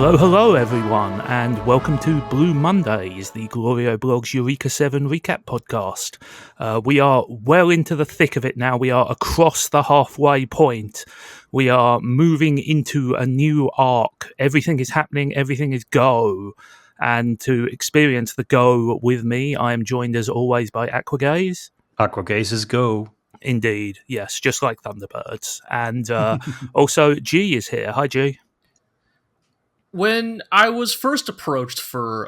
Hello everyone, and welcome to Blue Mondays, the GLORIO Blog's Eureka 7 recap podcast. We are well into the thick of it now. We are across the halfway point. We are moving into a new arc. Everything is happening, everything is go. And to experience the go with me, I am joined as always by Aquagaze. Aquagaze is go. Indeed, yes, just like Thunderbirds. And also G is here. Hi G. When I was first approached for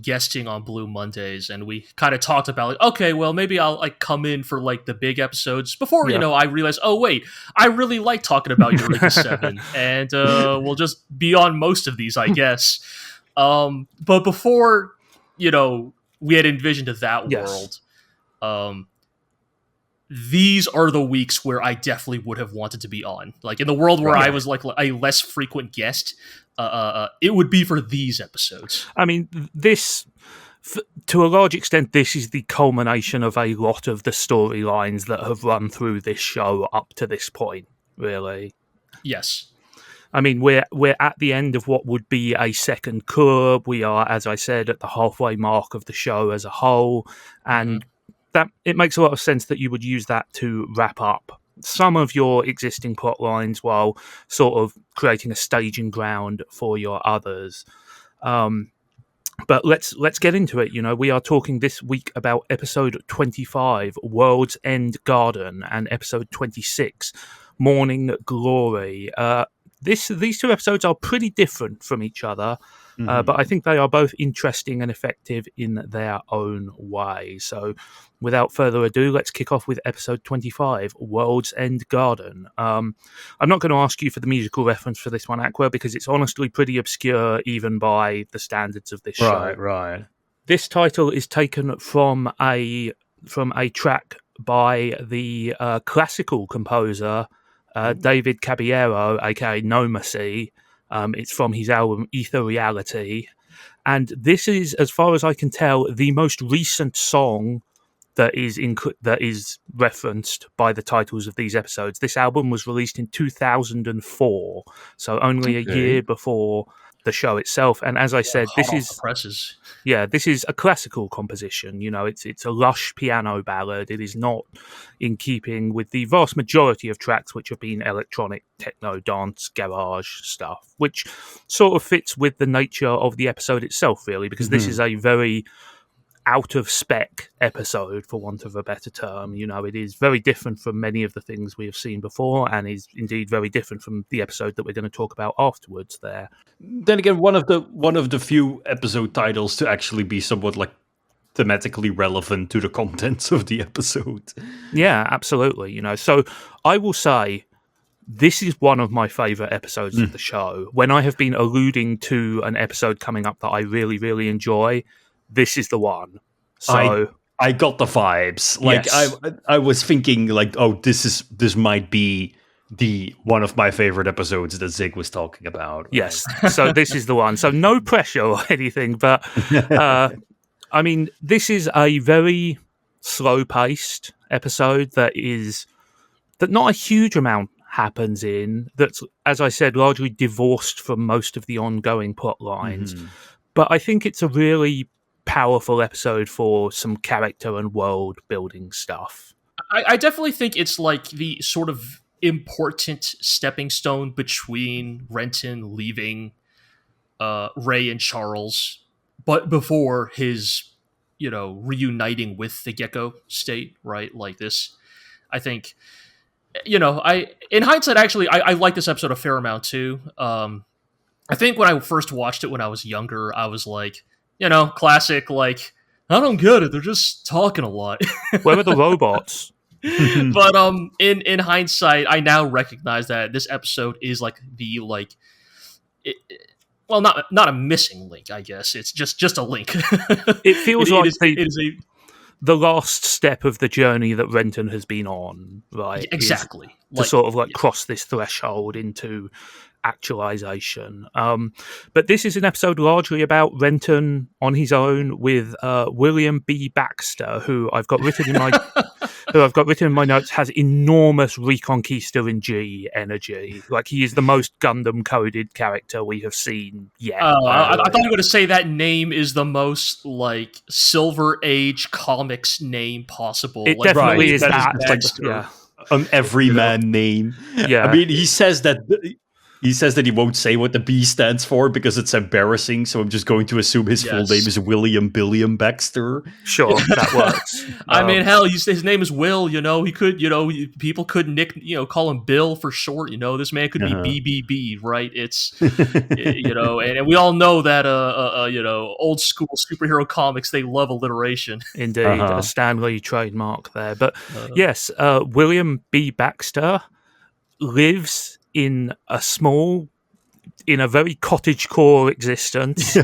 guesting on Blue Mondays, and we kind of talked about, like, okay, well, maybe I'll come in for the big episodes before, I realized, oh wait, I really like talking about Eureka 7, and we'll just be on most of these, I guess. But before, we had envisioned that world, these are the weeks where I definitely would have wanted to be on. In the world where I was a less frequent guest, it would be for these episodes. I mean, this, to a large extent, this is the culmination of a lot of the storylines that have run through this show up to this point, really. Yes. I mean, we're at the end of what would be a second cour. We are, as I said, at the halfway mark of the show as a whole, and that it makes a lot of sense that you would use that to wrap up some of your existing plot lines while sort of creating a staging ground for your others. But let's get into it. We are talking this week about episode 25, World's End Garden, and episode 26, Morning Glory. These two episodes are pretty different from each other, but I think they are both interesting and effective in their own way. So without further ado, let's kick off with episode 25, World's End Garden. I'm not going to ask you for the musical reference for this one, Aqua, because it's honestly pretty obscure even by the standards of this show. Right. This title is taken from a track by the classical composer David Caballero, aka Nomacy. It's from his album Ether Reality, and this is, as far as I can tell, the most recent song that is referenced by the titles of these episodes. This album was released in 2004, so only a year before the show itself. And as I said, this is a classical composition. It's a lush piano ballad. It is not in keeping with the vast majority of tracks which have been electronic, techno, dance, garage stuff, which sort of fits with the nature of the episode itself, really, because this is a very out of spec episode, for want of a better term. It is very different from many of the things we have seen before, and is indeed very different from the episode that we're going to talk about afterwards there. Then again, one of the few episode titles to actually be somewhat thematically relevant to the contents of the episode. Yeah, absolutely. So I will say this is one of my favorite episodes of the show. When I have been alluding to an episode coming up that I really, really enjoy, this is the one. So I got the vibes. Yes. I was thinking this might be the one of my favorite episodes that Zigg was talking about. Right? Yes. So this is the one. So no pressure or anything, but I mean, this is a very slow-paced episode that not a huge amount happens in. That's, as I said, largely divorced from most of the ongoing plot lines. But I think it's a really powerful episode for some character and world building stuff. I definitely think it's the sort of important stepping stone between Renton leaving Ray and Charles, but before his reuniting with the Gecko state, right? This, I think, in hindsight, actually, I like this episode a fair amount too. I think when I first watched it when I was younger, I was like, classic, I don't get it. They're just talking a lot. Where are the robots? But in hindsight, I now recognize that this episode is not a missing link, I guess. It's just a link. It feels the last step of the journey that Renton has been on, right? Exactly. To sort of cross this threshold into actualization. But this is an episode largely about Renton on his own with William B. Baxter, who I've got written in my who I've got written in my notes, has enormous Reconquista and G energy. Like, he is the most Gundam-coded character we have seen yet. I thought you were going to say that name is the most, like, Silver Age comics name possible. It like, definitely really is that. Baxter. Yeah. An everyman name. Yeah. I mean, he says that he won't say what the B stands for because it's embarrassing. So I'm just going to assume his full name is William Billiam Baxter. Sure, that works. I mean, hell, his name is Will. He could, people could call him Bill for short. This man could be BBB, right? It's, and we all know that, old school superhero comics, they love alliteration. Indeed, a Stanley trademark there. But yes, William B. Baxter lives in a very cottagecore existence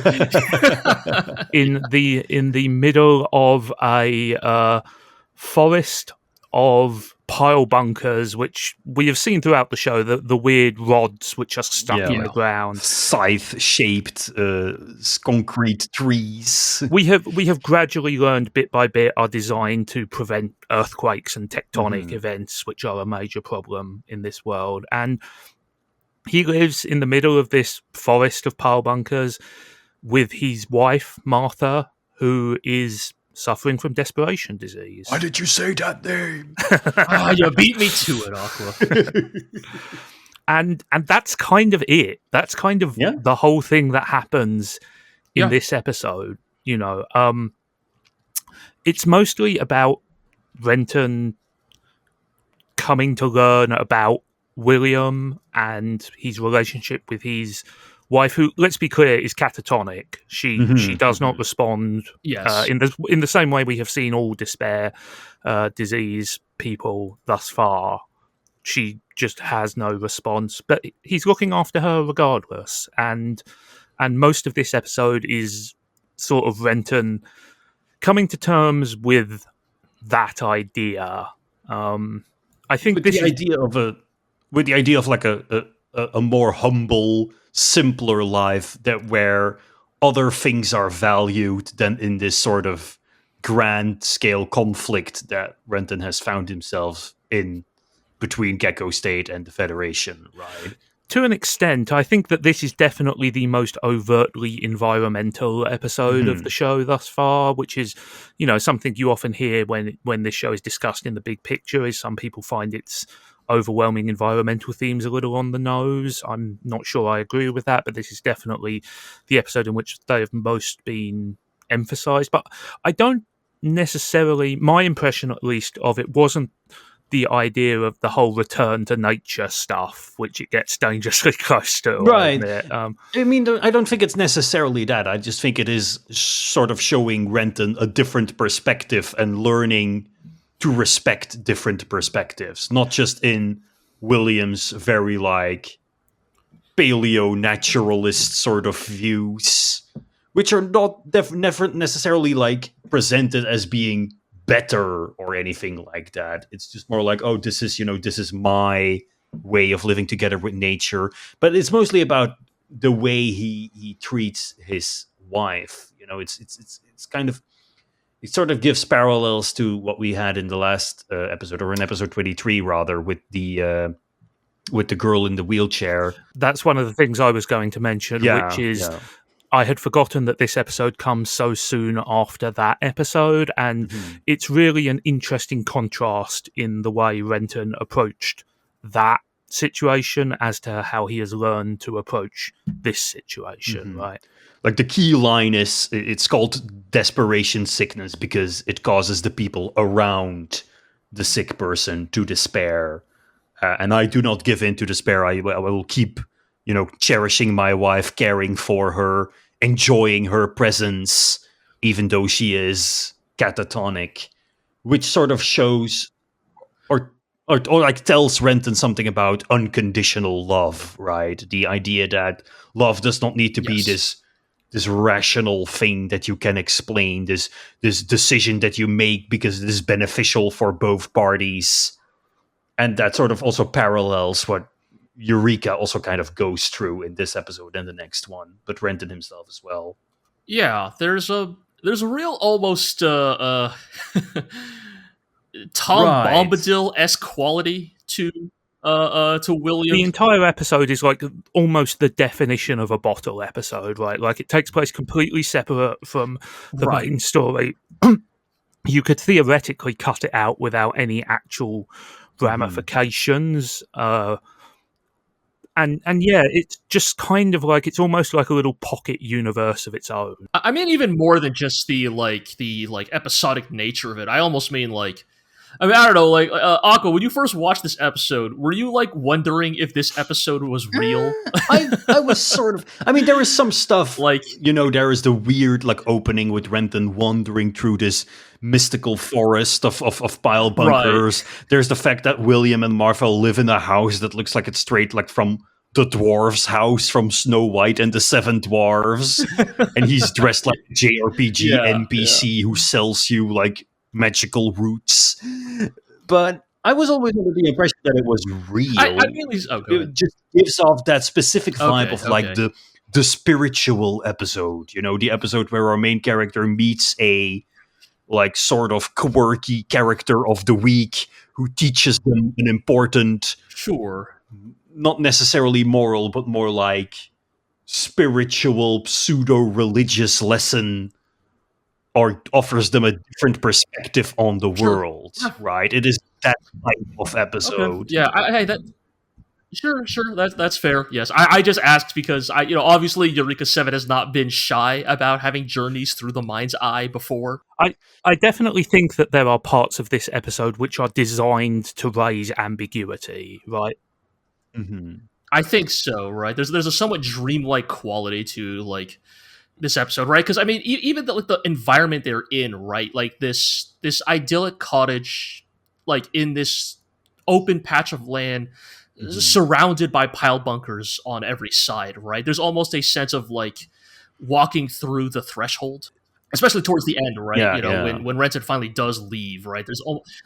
in the middle of a forest of pile bunkers, which we have seen throughout the show, the weird rods which are stuck in the ground, scythe-shaped concrete trees. We have gradually learned bit by bit are designed to prevent earthquakes and tectonic events, which are a major problem in this world. And he lives in the middle of this forest of pile bunkers with his wife, Martha, who is suffering from desperation disease. Why did you say that name? You beat me to it, Aqua. And that's kind of it. That's kind of the whole thing that happens in this episode. It's mostly about Renton coming to learn about William and his relationship with his wife, who, let's be clear, is catatonic. She does not respond in the same way we have seen all despair disease people thus far. She just has no response, but he's looking after her regardless. And most of this episode is sort of Renton coming to terms with that idea. I think with the idea of like a more humble, simpler life where other things are valued than in this sort of grand scale conflict that Renton has found himself in between Gecko State and the Federation, right? To an extent, I think that this is definitely the most overtly environmental episode of the show thus far, which is, something you often hear when this show is discussed in the big picture, is some people find its overwhelming environmental themes a little on the nose. I'm not sure I agree with that, but this is definitely the episode in which they have most been emphasized. But I don't necessarily, my impression at least of it wasn't the idea of the whole return to nature stuff, which it gets dangerously close to. Right. I mean, I don't think it's necessarily that. I just think it is sort of showing Renton a different perspective and learning to respect different perspectives, not just in William's very like paleo-naturalist sort of views, which are not never necessarily like presented as being better or anything like that. It's just more like, oh, this is my way of living together with nature. But it's mostly about the way he treats his wife. It's kind of, it sort of gives parallels to what we had in the last episode, or in episode 23 rather, with the girl in the wheelchair. That's one of the things I was going to mention, which is I had forgotten that this episode comes so soon after that episode, and it's really an interesting contrast in the way Renton approached that situation as to how he has learned to approach this situation, right? Like the key line is, it's called desperation sickness because it causes the people around the sick person to despair. And I do not give in to despair. I will keep, cherishing my wife, caring for her, enjoying her presence, even though she is catatonic, which sort of shows or like tells Renton something about unconditional love, right? The idea that love does not need to be this rational thing that you can explain, this decision that you make because it is beneficial for both parties. And that sort of also parallels what Eureka also kind of goes through in this episode and the next one, but Renton himself as well. Yeah, there's a real almost Tom Right. Bombadil-esque quality to William. The entire episode is like almost the definition of a bottle episode, right? Like it takes place completely separate from the main story. You could theoretically cut it out without any actual ramifications. And yeah, it's just kind of like it's almost like a little pocket universe of its own. I mean, even more than just the episodic nature of it. I almost mean like, I mean, I don't know, like Aqua. When you first watched this episode, were you like wondering if this episode was real? I was sort of. I mean, there is some stuff like, you know, there is the weird like opening with Renton wandering through this mystical forest of pile bunkers. Right. There's the fact that William and Martha live in a house that looks like it's straight like from the dwarf's house from Snow White and the Seven Dwarfs, and he's dressed like a JRPG NPC who sells you like magical roots. But I was always under the impression that it was real. It just gives off that specific vibe of like the spiritual episode, you know, the episode where our main character meets a like sort of quirky character of the week who teaches them an important, not necessarily moral, but more like spiritual, pseudo-religious lesson, or offers them a different perspective on the world, right? It is that type of episode. Okay. Yeah, Sure, that's fair. Yes, I just asked because obviously Eureka 7 has not been shy about having journeys through the mind's eye before. I definitely think that there are parts of this episode which are designed to raise ambiguity, right? Mm-hmm. I think so, right? There's a somewhat dreamlike quality to like this episode, right? Because I mean, even the environment they're in, right? Like this idyllic cottage, like in this open patch of land. Surrounded by pile bunkers on every side, right? There's almost a sense of like walking through the threshold, especially towards the end, right? When Renton finally does leave, right? There's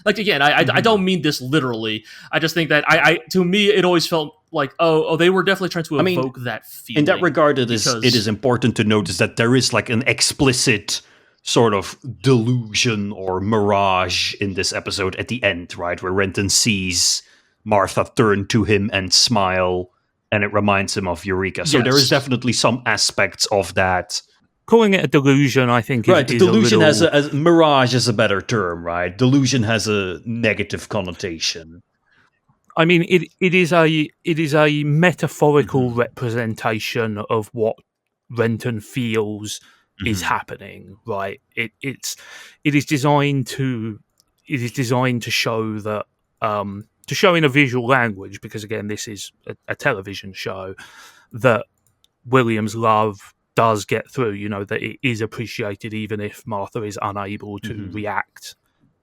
like again, I don't mean this literally. I just think that to me it always felt like they were definitely trying to evoke that feeling. In that regard, it is important to notice that there is like an explicit sort of delusion or mirage in this episode at the end, right? Where Renton sees Martha turn to him and smile, and it reminds him of Eureka. So there is definitely some aspects of that. Calling it a delusion, I think, right. Delusion has a mirage is a better term, right? Delusion has a negative connotation. I mean, it is a metaphorical representation of what Renton feels is happening, right? It is designed to show that. To show in a visual language, because again, this is a television show, that William's love does get through, that it is appreciated even if Martha is unable to react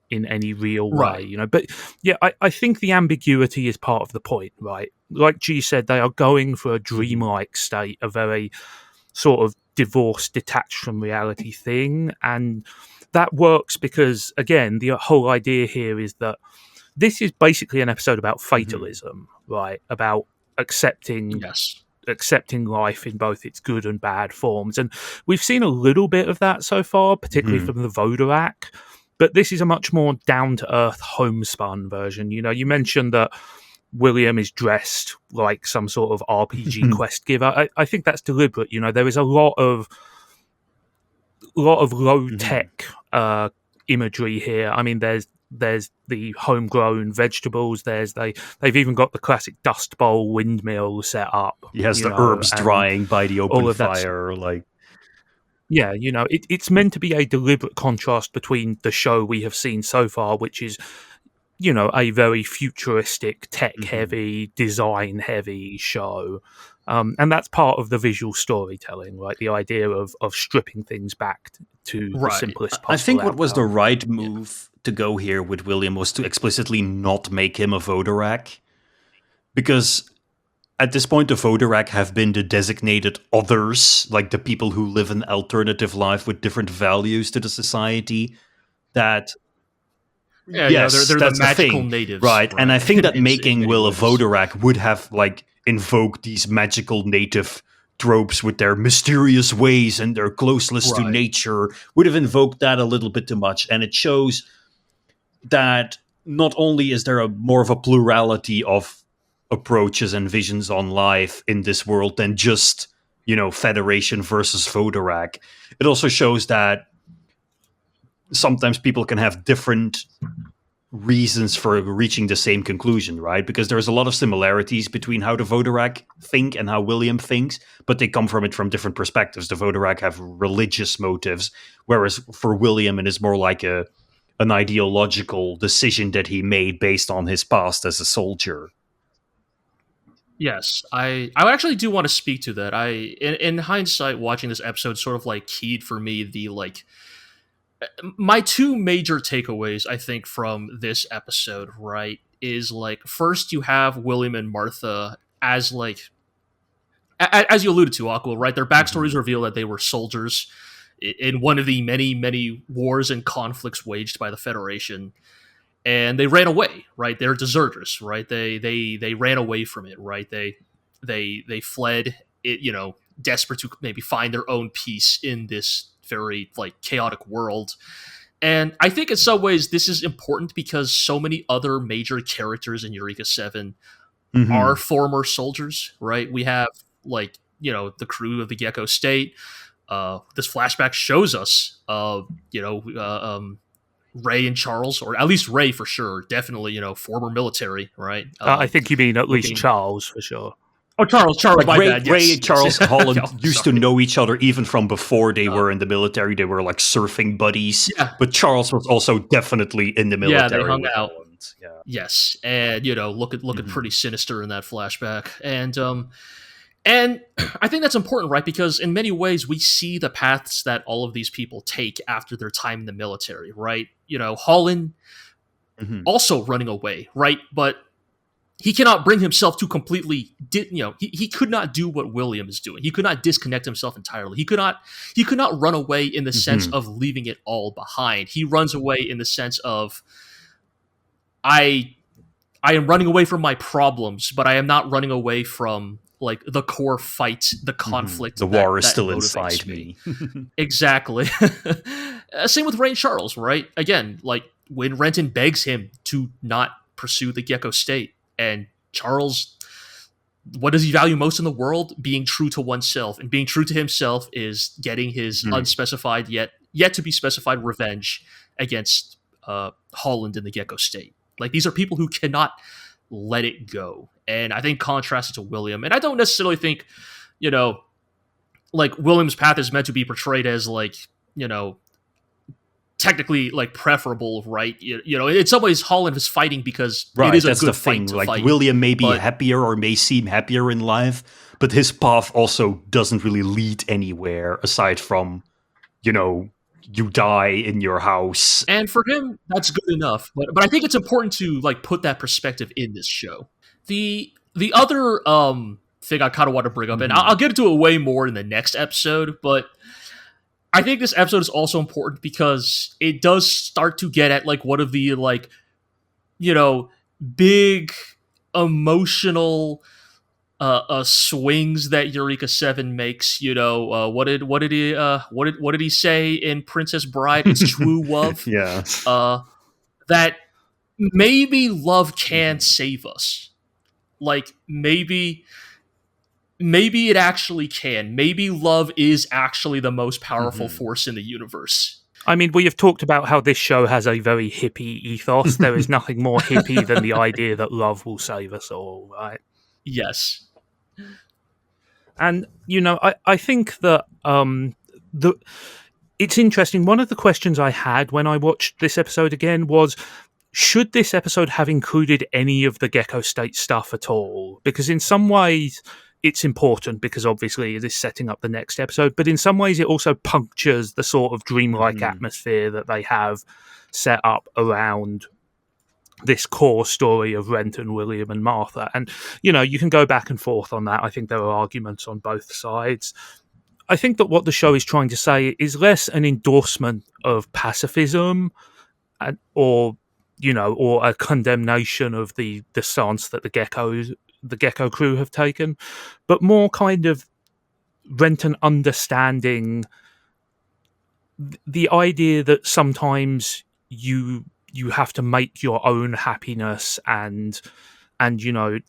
in any real way, But yeah, I think the ambiguity is part of the point, right? Like G said, they are going for a dreamlike state, a very sort of divorced, detached from reality thing. And that works because, again, the whole idea here is that this is basically an episode about fatalism, right? About accepting life in both its good and bad forms. And we've seen a little bit of that so far, particularly from the Vodorak. But this is a much more down-to-earth, homespun version. You mentioned that William is dressed like some sort of RPG quest giver. I think that's deliberate. There is a lot of low-tech imagery here. I mean, there's the homegrown vegetables. They've even got the classic Dust Bowl windmill set up. He has the herbs drying by the open fire. It's meant to be a deliberate contrast between the show we have seen so far, which is, a very futuristic, tech-heavy, design-heavy show. And that's part of the visual storytelling, right? The idea of stripping things back to the simplest possible I think what outcome. was the right move to go here with William was to explicitly not make him a Vodorak. Because at this point, the Vodorak have been the designated others, like the people who live an alternative life with different values to the society. That... they're the magical natives. Right, and I think that making Will a Vodorak would have, like, invoked these magical native tropes with their mysterious ways and their closeness to nature, would have invoked that a little bit too much. And it shows that not only is there more of a plurality of approaches and visions on life in this world than just, Federation versus Vodorak, it also shows that sometimes people can have different reasons for reaching the same conclusion, right? Because there's a lot of similarities between how the Vodorak think and how William thinks, but they come from it from different perspectives. The Vodorak have religious motives, whereas for William it is more like an ideological decision that he made based on his past as a soldier. Yes, I actually do want to speak to that. In hindsight, watching this episode sort of like keyed for me the like my two major takeaways, I think, from this episode, right, is like first you have William and Martha as like as you alluded to, Aqua, right? Their backstories reveal that they were soldiers in one of the many wars and conflicts waged by the Federation, and they ran away, right? They're deserters, right? They ran away from it, right? They fled it, desperate to maybe find their own peace in this very like chaotic world. And I think in some ways this is important because so many other major characters in Eureka 7 are former soldiers, right? We have like, the crew of the Gecko State. This flashback shows us, Ray and Charles, or at least Ray for sure, definitely, former military, right? I think you mean at least Charles for sure. Oh, Charles, like my bad. Yes. Ray and Charles Holland used to know each other even from before they were in the military. They were like surfing buddies. Yeah. But Charles was also definitely in the military. Yeah, they hung out. Holland. Yeah. Yes, and looking pretty sinister in that flashback, and I think that's important, right? Because in many ways we see the paths that all of these people take after their time in the military, right? Holland also running away, right? But he cannot bring himself to completely, he could not do what William is doing. He could not disconnect himself entirely. He could not run away in the sense of leaving it all behind. He runs away in the sense of, I am running away from my problems, but I am not running away from like the core fight, the conflict. The war is still inside me. Exactly. Same with Ray and Charles, right? Again, like when Renton begs him to not pursue the Gecko State, and Charles, what does he value most in the world? Being true to oneself. And being true to himself is getting his unspecified yet to be specified revenge against Holland in the Gecko State. Like, these are people who cannot let it go. And I think contrasted to William, and I don't necessarily think, like William's path is meant to be portrayed as like, technically like preferable, right? In some ways Holland is fighting because it is a good fight to fight. William may be happier or may seem happier in life, but his path also doesn't really lead anywhere aside from, you die in your house. And for him, that's good enough. But I think it's important to like put that perspective in this show. The other thing I kind of want to bring up, and I'll get into it way more in the next episode, but I think this episode is also important because it does start to get at like one of the like, big emotional swings that Eureka 7 makes. What did he say in Princess Bride? It's true love. Yeah. That maybe love can save us. Like maybe it actually can. Maybe love is actually the most powerful force in the universe. I mean, we have talked about how this show has a very hippie ethos. There is nothing more hippie than the idea that love will save us all, right? Yes. And, I think that it's interesting. One of the questions I had when I watched this episode again was, should this episode have included any of the Gecko State stuff at all? Because in some ways it's important because obviously it is setting up the next episode, but in some ways it also punctures the sort of dreamlike atmosphere that they have set up around this core story of Renton, William and Martha. And, you can go back and forth on that. I think there are arguments on both sides. I think that what the show is trying to say is less an endorsement of pacifism or a condemnation of the stance that the Gecko crew have taken, but more kind of Renton understanding the idea that sometimes you you have to make your own happiness and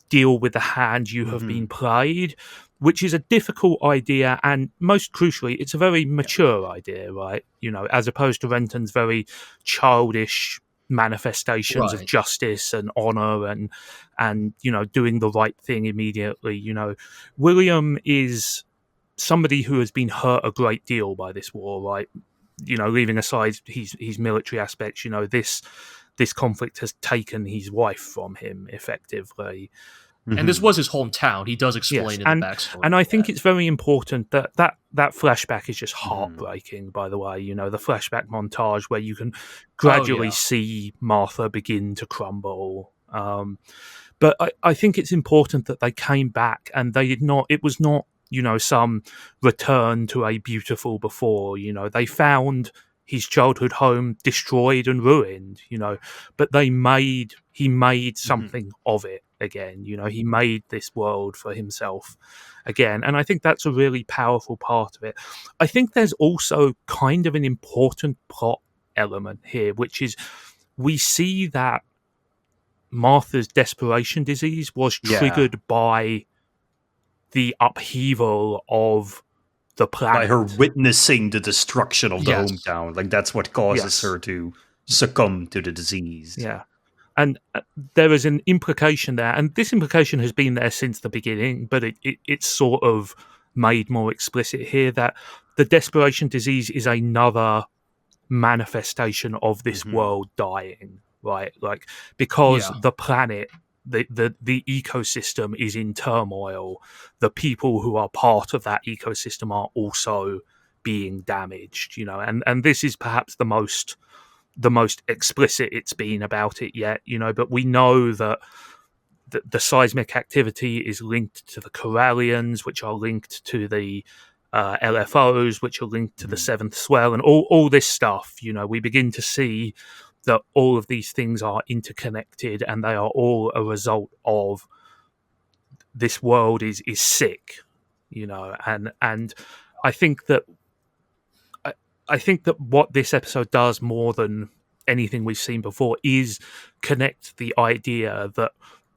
deal with the hand you have been played, which is a difficult idea, and most crucially, it's a very mature idea, right? As opposed to Renton's very childish manifestations of justice and honor and doing the right thing immediately. William is somebody who has been hurt a great deal by this war, right? Leaving aside his military aspects, this conflict has taken his wife from him effectively. And this was his hometown. He does explain in the backstory. And I think it's very important that flashback is just heartbreaking, by the way. The flashback montage where you can gradually see Martha begin to crumble. But I think it's important that they came back and it was not, some return to a beautiful before. They found his childhood home destroyed and ruined, but he made something of it again. He made this world for himself again. And I think that's a really powerful part of it. I think there's also kind of an important plot element here, which is we see that Martha's desperation disease was triggered by the upheaval of the planet. By her witnessing the destruction of the hometown. Like, that's what causes her to succumb to the disease. Yeah. And there is an implication there, and this implication has been there since the beginning, but it's sort of made more explicit here, that the desperation disease is another manifestation of this world dying, right? Like, because the planet, the ecosystem is in turmoil, the people who are part of that ecosystem are also being damaged, and this is perhaps the most explicit it's been about it yet, but we know that the seismic activity is linked to the Corallians, which are linked to the LFOs, which are linked to the seventh swell, and all this stuff. We begin to see that all of these things are interconnected, and they are all a result of this world is sick, and I think that what this episode does more than anything we've seen before is connect the idea that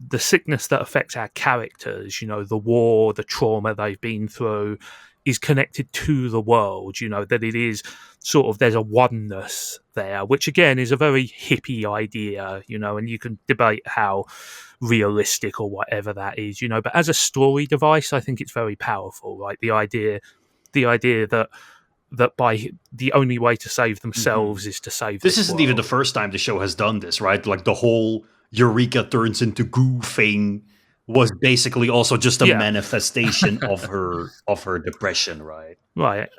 the sickness that affects our characters, the war, the trauma they've been through, is connected to the world, that it is sort of, there's a oneness there, which again is a very hippie idea, and you can debate how realistic or whatever that is, but as a story device, I think it's very powerful, right? The idea that by the only way to save themselves is to save this isn't world. Even the first time the show has done this, right? Like, the whole Eureka turns into goo thing was basically also just a manifestation of her depression, right? Right.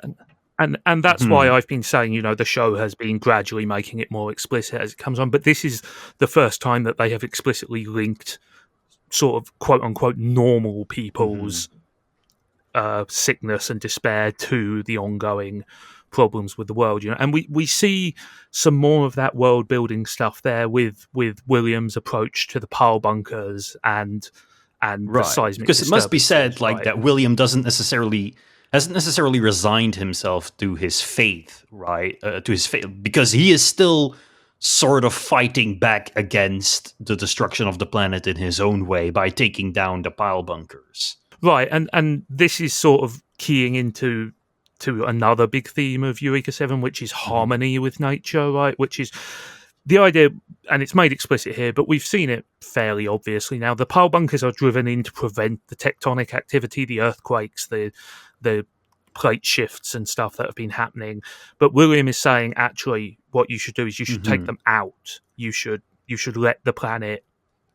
And that's why I've been saying, the show has been gradually making it more explicit as it comes on, but this is the first time that they have explicitly linked sort of quote unquote normal people's sickness and despair to the ongoing problems with the world, and we see some more of that world building stuff there with William's approach to the pile bunkers and the seismic, because it must be said that William hasn't necessarily resigned himself to his fate, right? To his fate, because he is still sort of fighting back against the destruction of the planet in his own way by taking down the pile bunkers. Right, and this is sort of keying into another big theme of Eureka 7, which is harmony with nature, right? Which is the idea, and it's made explicit here, but we've seen it fairly obviously now. The pile bunkers are driven in to prevent the tectonic activity, the earthquakes, the plate shifts and stuff that have been happening. But William is saying, actually, what you should do is you should take them out. You should let the planet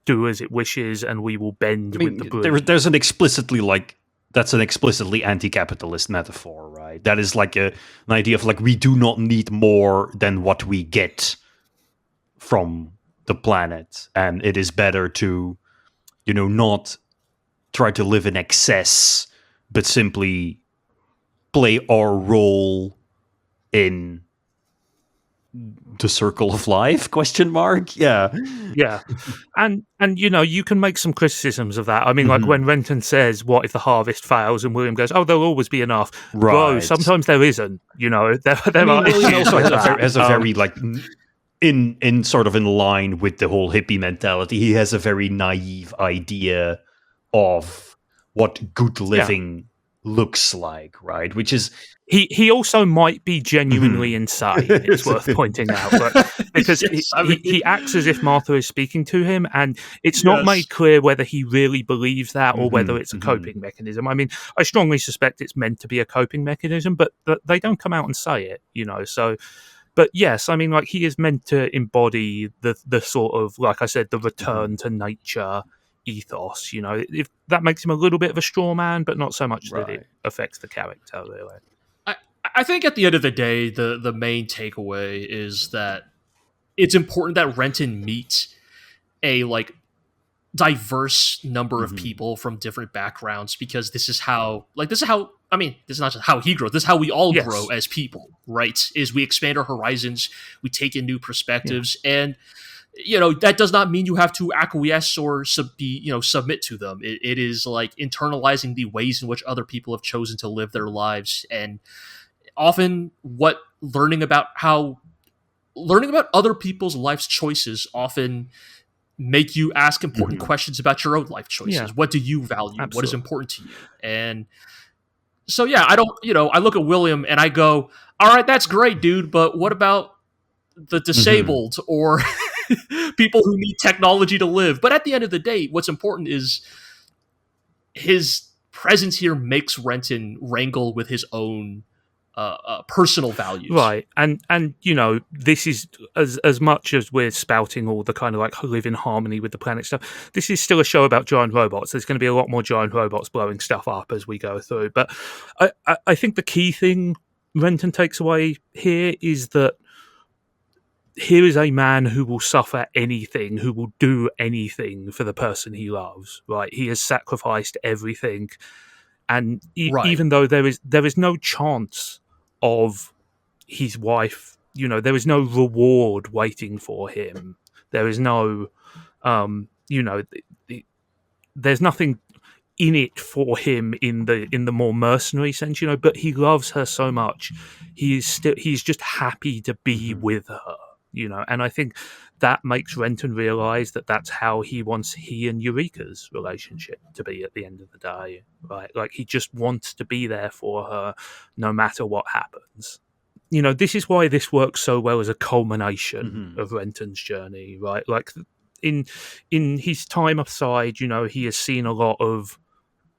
do as it wishes, and we will bend with the breeze. There's an explicitly that's an explicitly anti-capitalist metaphor, right? That is like an idea of we do not need more than what we get from the planet, and it is better to, not try to live in excess, but simply play our role in the circle of life ? Yeah. And you can make some criticisms of that. I mean, like when Renton says, what if the harvest fails, and William goes, oh, there'll always be enough. Right. Bro, sometimes there isn't, there William also has a very in sort of in line with the whole hippie mentality, he has a very naive idea of what good living looks like, right? Which is he also might be genuinely insane. It's worth pointing out, because he acts as if Martha is speaking to him, and it's not made clear whether he really believes that or whether it's a coping mechanism. I mean, I strongly suspect it's meant to be a coping mechanism, but they don't come out and say it, So, but yes, I mean, like, he is meant to embody the sort of, like I said, the return to nature ethos. If that makes him a little bit of a straw man, but not so much that it affects the character, really. I think at the end of the day, the main takeaway is that it's important that Renton meet a diverse number of people from different backgrounds, because this is how I mean, this is not just how he grows, this is how we all grow as people, right? Is we expand our horizons, we take in new perspectives, and that does not mean you have to acquiesce or submit to them. It is like internalizing the ways in which other people have chosen to live their lives, and often learning about other people's life's choices often make you ask important questions about your own life choices. Yeah. What do you value? Absolutely. What is important to you? And so, I look at William and I go, all right, that's great, dude, but what about the disabled or people who need technology to live? But at the end of the day, what's important is his presence here makes Renton wrangle with his own personal values, right? And this is as much as we're spouting all the kind of like live in harmony with the planet stuff. This is still a show about giant robots. There's going to be a lot more giant robots blowing stuff up as we go through. But I think the key thing Renton takes away here is that here is a man who will suffer anything, who will do anything for the person he loves. Right? He has sacrificed everything, and even though there is no chance of his wife, there is no reward waiting for him. There is no, there's nothing in it for him in the more mercenary sense, but he loves her so much. He's just happy to be with her, and I think that makes Renton realize that that's how he wants he and Eureka's relationship to be at the end of the day, right? Like, he just wants to be there for her no matter what happens. This is why this works so well as a culmination of Renton's journey, right? Like, in his time aside, he has seen a lot of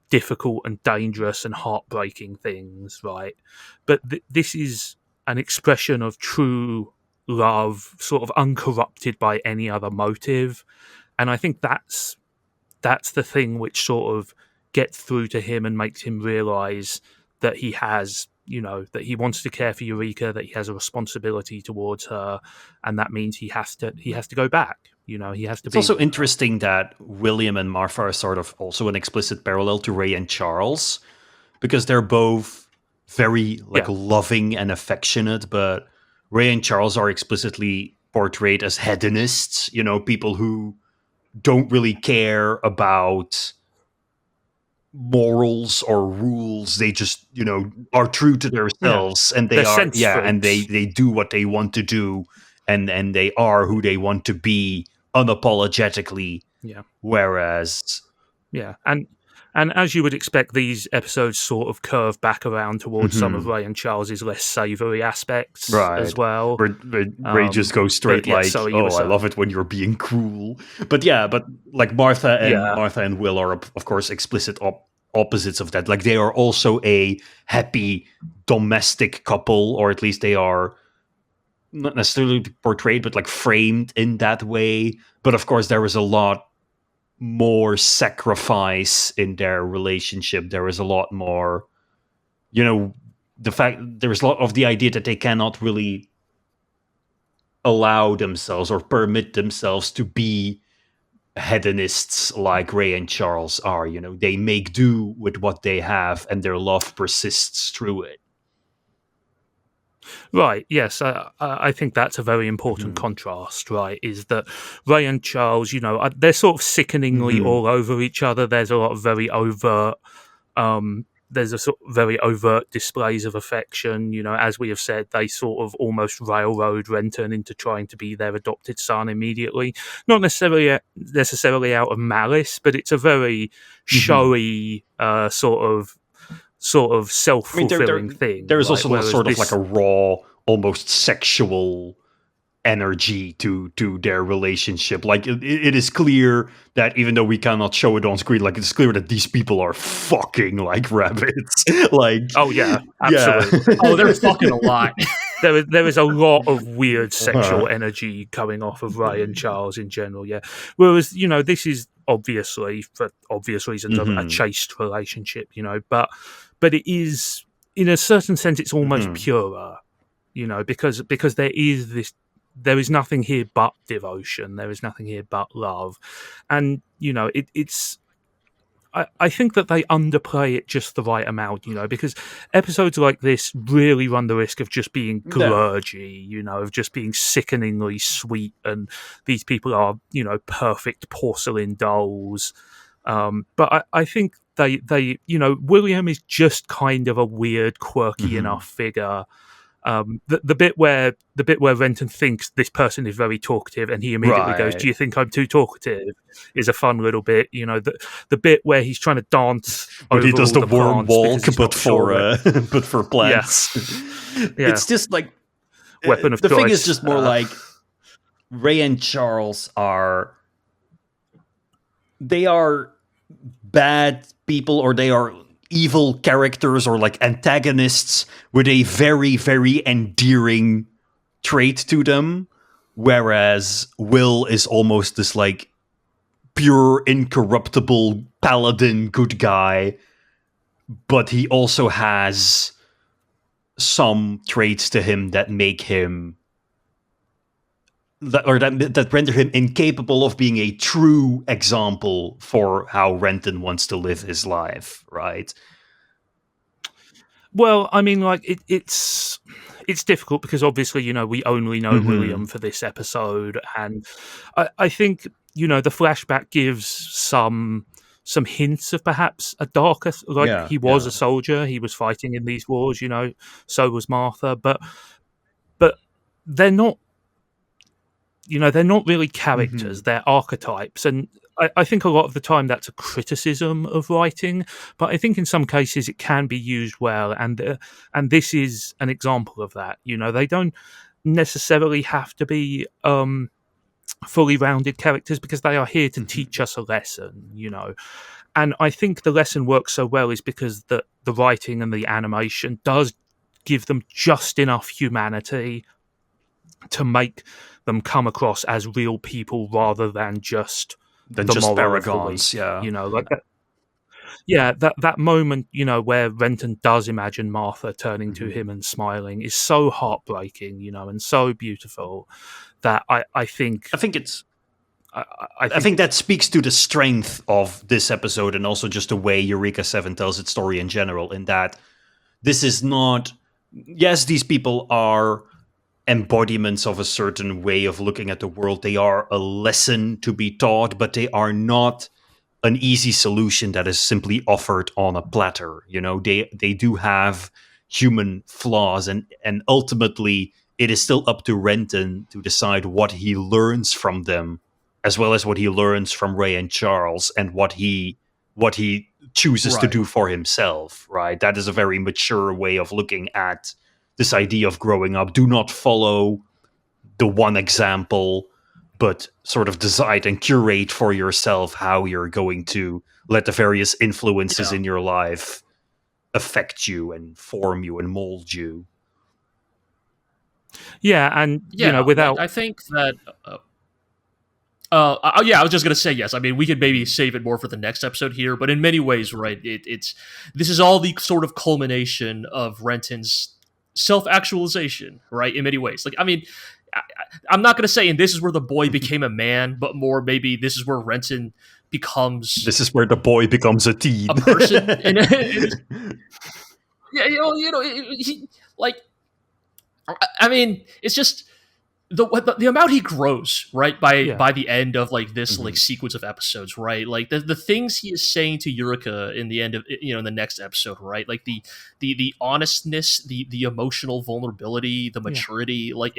difficult and dangerous and heartbreaking things, right? But this is an expression of true love, sort of uncorrupted by any other motive, and I think that's the thing which sort of gets through to him and makes him realize that he has, that he wants to care for Eureka, that he has a responsibility towards her, and that means he has to go back. He has to. It's also interesting that William and Martha are sort of also an explicit parallel to Ray and Charles, because they're both very loving and affectionate, but Ray and Charles are explicitly portrayed as hedonists, people who don't really care about morals or rules. They just, are true to themselves, and they do what they want to do, and they are who they want to be unapologetically. Yeah. Whereas, And as you would expect, these episodes sort of curve back around towards some of Ray and Charles's less savoury aspects as well. Ray just goes straight I love it when you're being cruel. But like Martha and Will are, of course, explicit opposites of that. Like, they are also a happy domestic couple, or at least they are not necessarily portrayed, but like framed in that way. But of course, there is a lot more sacrifice in their relationship. There is a lot more, the fact there's a lot of the idea that they cannot really allow themselves or permit themselves to be hedonists like Ray and Charles are. They make do with what they have, and their love persists through it. Right, yes, I think that's a very important contrast, right, is that Ray and Charles, they're sort of sickeningly all over each other. There's a lot of very overt there's a sort of very overt displays of affection. As we have said, they sort of almost railroad Renton into trying to be their adopted son immediately. Not necessarily out of malice, but it's a very showy sort of self-fulfilling thing. There is also whereas sort of like a raw, almost sexual energy to their relationship. Like it is clear that even though we cannot show it on screen, like it's clear that these people are fucking like rabbits. Like, oh yeah, absolutely. Oh, they're fucking a lot. There is a lot of weird sexual energy coming off of Ray and Charles in general. Yeah, whereas this is obviously, for obvious reasons, a chaste relationship. But it is, in a certain sense, it's almost purer. Because there is nothing here but devotion. There is nothing here but love. And, it's... I think that they underplay it just the right amount, because episodes like this really run the risk of just being glurgy, of just being sickeningly sweet, and these people are, perfect porcelain dolls. But I think they William is just kind of a weird, quirky enough figure. The bit where Renton thinks this person is very talkative, and he immediately goes, "Do you think I'm too talkative?" is a fun little bit. The bit where he's trying to dance, but he does the worm walk, but but for plants. Yeah. It's just like weapon of the choice. thing is just more like Ray and Charles are bad people, or they are evil characters, or like antagonists with a very, very endearing trait to them, whereas Will is almost this like pure, incorruptible paladin good guy, but he also has some traits to him that make him that render him incapable of being a true example for how Renton wants to live his life, right? Well, I mean, like it's difficult because obviously, we only know William for this episode, and I think the flashback gives some hints of perhaps a darker, he was a soldier, he was fighting in these wars, so was Martha, but they're not. They're not really characters, they're archetypes. And I think a lot of the time that's a criticism of writing, but I think in some cases it can be used well. And this is an example of that. They don't necessarily have to be fully rounded characters because they are here to teach us a lesson, And I think the lesson works so well is because the writing and the animation does give them just enough humanity to make them come across as real people rather than just paragons. That moment, where Renton does imagine Martha turning to him and smiling is so heartbreaking, and so beautiful that I think that speaks to the strength of this episode, and also just the way Eureka 7 tells its story in general, in that this is not, yes, these people are embodiments of a certain way of looking at the world. They are a lesson to be taught, but they are not an easy solution that is simply offered on a platter. They do have human flaws, and ultimately it is still up to Renton to decide what he learns from them, as well as what he learns from Ray and Charles, and what he chooses to do for himself, right? That is a very mature way of looking at this idea of growing up. Do not follow the one example, but sort of decide and curate for yourself how you're going to let the various influences in your life affect you and form you and mold you. Yeah, and without, I think that. I was just gonna say yes. I mean, we could maybe save it more for the next episode here, but in many ways, right? This is all the sort of culmination of Renton's self-actualization, right? In many ways, like, I mean, I'm not going to say, and this is where the boy became a man, but more maybe this is where Renton becomes. This is where the boy becomes a teen, a person. He, like, I mean, it's just the amount he grows, right, by the end of like this Mm-hmm. like sequence of episodes, right, like the things he is saying to Eureka in the end of in the next episode, right, like the honestness, the emotional vulnerability, the maturity, like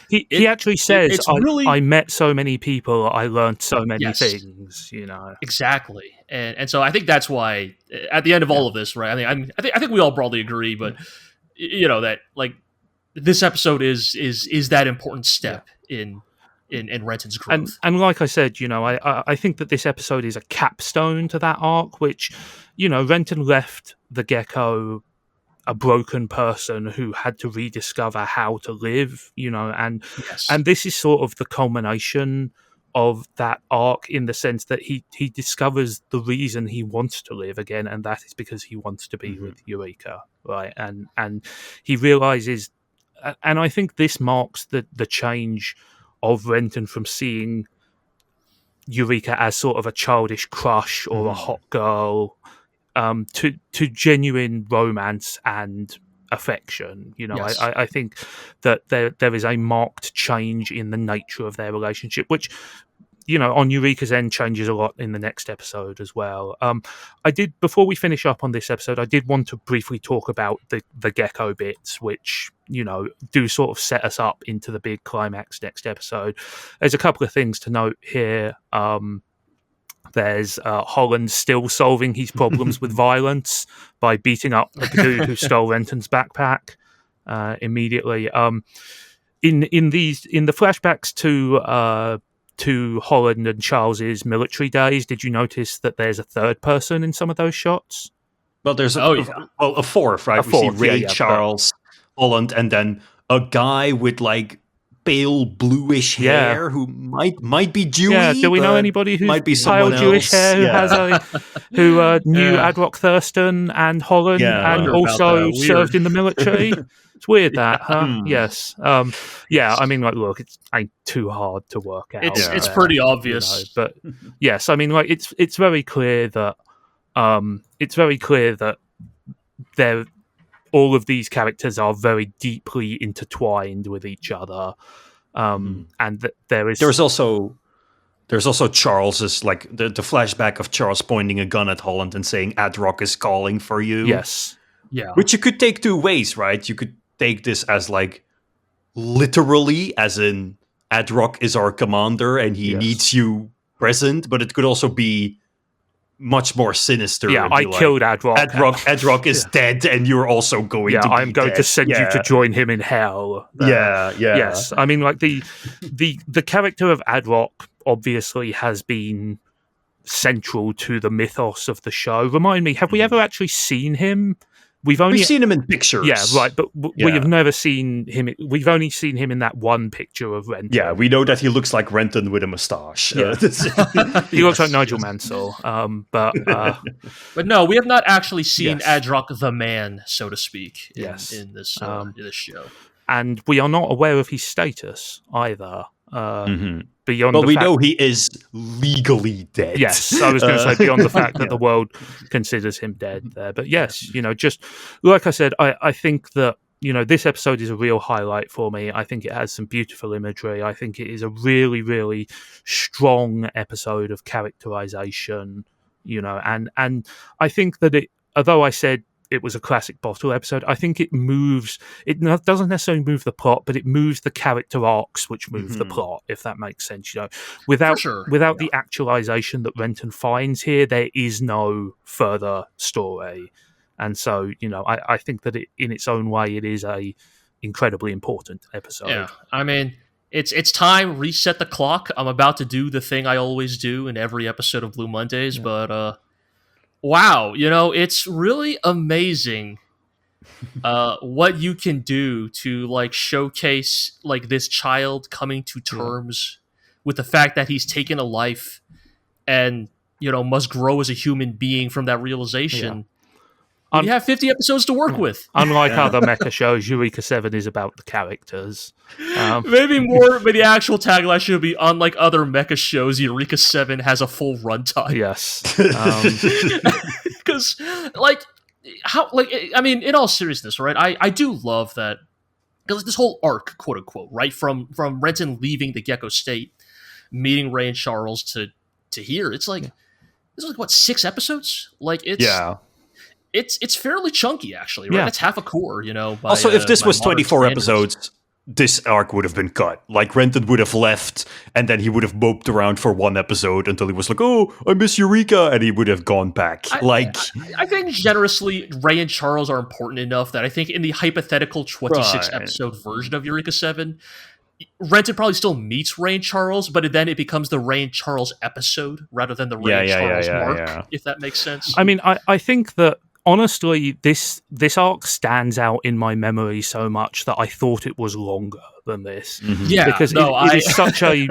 he actually says, it's really I met so many people, I learned so many yes. things, Exactly, and so I think that's why at the end of all of this, right? I think we all broadly agree, but that like this episode is that important step in Renton's growth. And like I said, I think that this episode is a capstone to that arc, which Renton left the Gecko a broken person who had to rediscover how to live, and this is sort of the culmination of that arc, in the sense that he discovers the reason he wants to live again, and that is because he wants to be with Eureka, right? And he realizes, and I think this marks the change of Renton from seeing Eureka as sort of a childish crush or a hot girl, to genuine romance and affection. I think that there is a marked change in the nature of their relationship, which on Eureka's end changes a lot in the next episode as well. I did, before we finish up on this episode, I did want to briefly talk about the Gecko bits, which do sort of set us up into the big climax next episode. There's a couple of things to note here. There's Holland still solving his problems with violence by beating up the dude who stole Renton's backpack immediately. In the flashbacks to Holland and Charles's military days, did you notice that there's a third person in some of those shots? Well, there's a fourth, right? We see Ray, Charles, Holland, and then a guy with like pale bluish hair who might be Jewy. Yeah, do we know anybody who's might be pale Jewish hair who knew Adrock Thurston and Holland and also served in the military? It's weird that, huh? Yes. I mean, like, look, it ain't too hard to work out. It's pretty obvious, but yes, I mean, like, it's very clear that they're all of these characters are very deeply intertwined with each other, and that there's also Charles's, like, the flashback of Charles pointing a gun at Holland and saying Adrock is calling for you. Yes, which you could take two ways, right? You could take this as like literally, as in Adrock is our commander and he needs you present, but it could also be much more sinister. Yeah, I killed Adrock. Adrock is dead, and you're also going to be I'm going dead. to send you to join him in hell. Yes, I mean, like, the character of Adrock obviously has been central to the mythos of the show. Remind me, have we ever actually seen him? We've seen him in pictures. Yeah, right, but we have never seen him. We've only seen him in that one picture of Renton. Yeah, we know that he looks like Renton with a moustache. Yeah. He looks like Nigel Mansell. But no, we have not actually seen Adrock the man, so to speak, in this show. And we are not aware of his status either. Beyond but the we fact, know he is legally dead. Yes, I was going to say beyond the fact that the world considers him dead there. But yes, just like I said, I think that this episode is a real highlight for me. I think it has some beautiful imagery. I think it is a really, really strong episode of characterization. And I think that although I said it was a classic bottle episode, I think it doesn't necessarily move the plot, but it moves the character arcs which move the plot, if that makes sense. Without the actualization that Renton finds here, there is no further story. And so, I think that in its own way, it is a incredibly important episode. Yeah, I mean, it's time, reset the clock. I'm about to do the thing I always do in every episode of Blue Mondays, but wow, it's really amazing what you can do to like showcase like this child coming to terms with the fact that he's taken a life and must grow as a human being from that realization. You have 50 episodes to work with. Unlike other mecha shows, Eureka 7 is about the characters. Maybe the actual tagline should be, unlike other mecha shows, Eureka 7 has a full runtime. Yes. Because, in all seriousness, right? I do love that because this whole arc, quote unquote, right, from Renton leaving the Gecko State, meeting Ray and Charles to here, it's like this is like what, 6 episodes? Like it's fairly chunky, actually, right? It's half a core, by, also, if this was 24 standards. episodes, this arc would have been cut. Like, Renton would have left, and then he would have moped around for 1 episode until he was like, oh, I miss Eureka, and he would have gone back. I think generously, Ray and Charles are important enough that I think in the hypothetical 26-episode version of Eureka 7, Renton probably still meets Ray and Charles, but then it becomes the Ray and Charles episode rather than the Ray and Charles arc, if that makes sense. I mean, I think that honestly, this arc stands out in my memory so much that I thought it was longer than this. Mm-hmm. Yeah, because it is such a,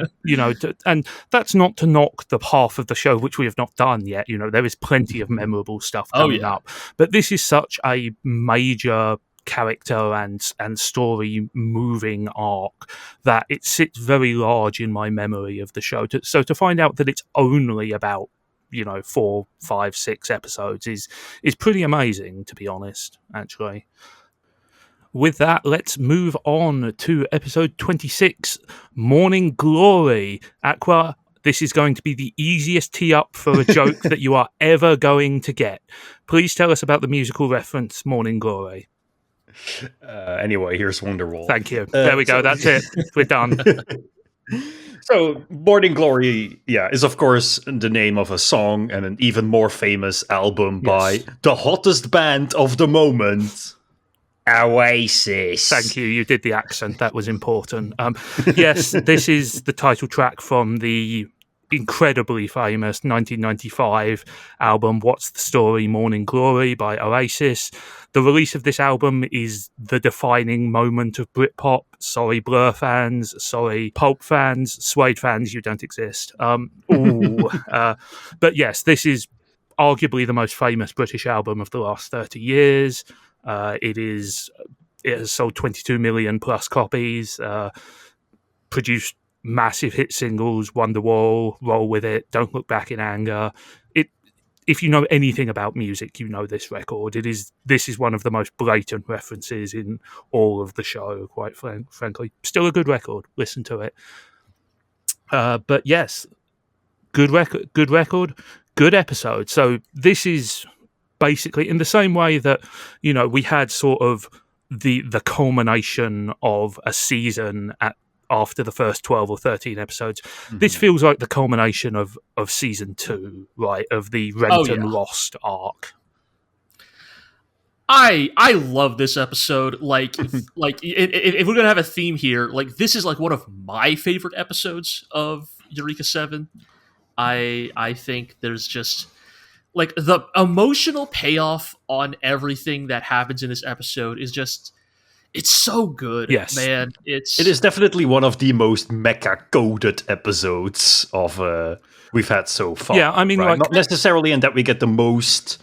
and that's not to knock the half of the show, which we have not done yet. There is plenty of memorable stuff coming up, but this is such a major character and story moving arc that it sits very large in my memory of the show. So to find out that it's only about 4, 5, 6 episodes is pretty amazing, to be honest, actually. With that, let's move on to episode 26, Morning Glory. Aqua, this is going to be the easiest tee up for a joke that you are ever going to get. Please tell us about the musical reference Morning Glory. Anyway, here's Wonderwall. Thank you. There we go. That's it. We're done. So, Morning Glory, is of course the name of a song and an even more famous album by the hottest band of the moment, Oasis. Thank you. You did the accent. That was important. Yes, this is the title track from the incredibly famous 1995 album What's the Story? Morning Glory by Oasis. The release of this album is the defining moment of Britpop. Sorry, Blur fans. Sorry, Pulp fans. Suede fans, you don't exist. But yes, this is arguably the most famous British album of the last 30 years. It has sold 22 million plus copies, produced massive hit singles, Wonderwall, Roll With It, Don't Look Back in Anger. If you know anything about music, you know this record. This is one of the most blatant references in all of the show, quite frankly. Still a good record. Listen to it. But yes, good record, good episode. So this is basically in the same way that, we had sort of the culmination of a season after the first 12 or 13 episodes. Mm-hmm. This feels like the culmination of season 2, right? Of the Renton Lost arc. I love this episode. Like if we're gonna have a theme here, like this is like one of my favorite episodes of Eureka 7. I think there's just like the emotional payoff on everything that happens in this episode is just, it's so good. Yes, man. It is definitely one of the most mecha coded episodes of we've had so far. Yeah, I mean, right? like, not necessarily in that we get the most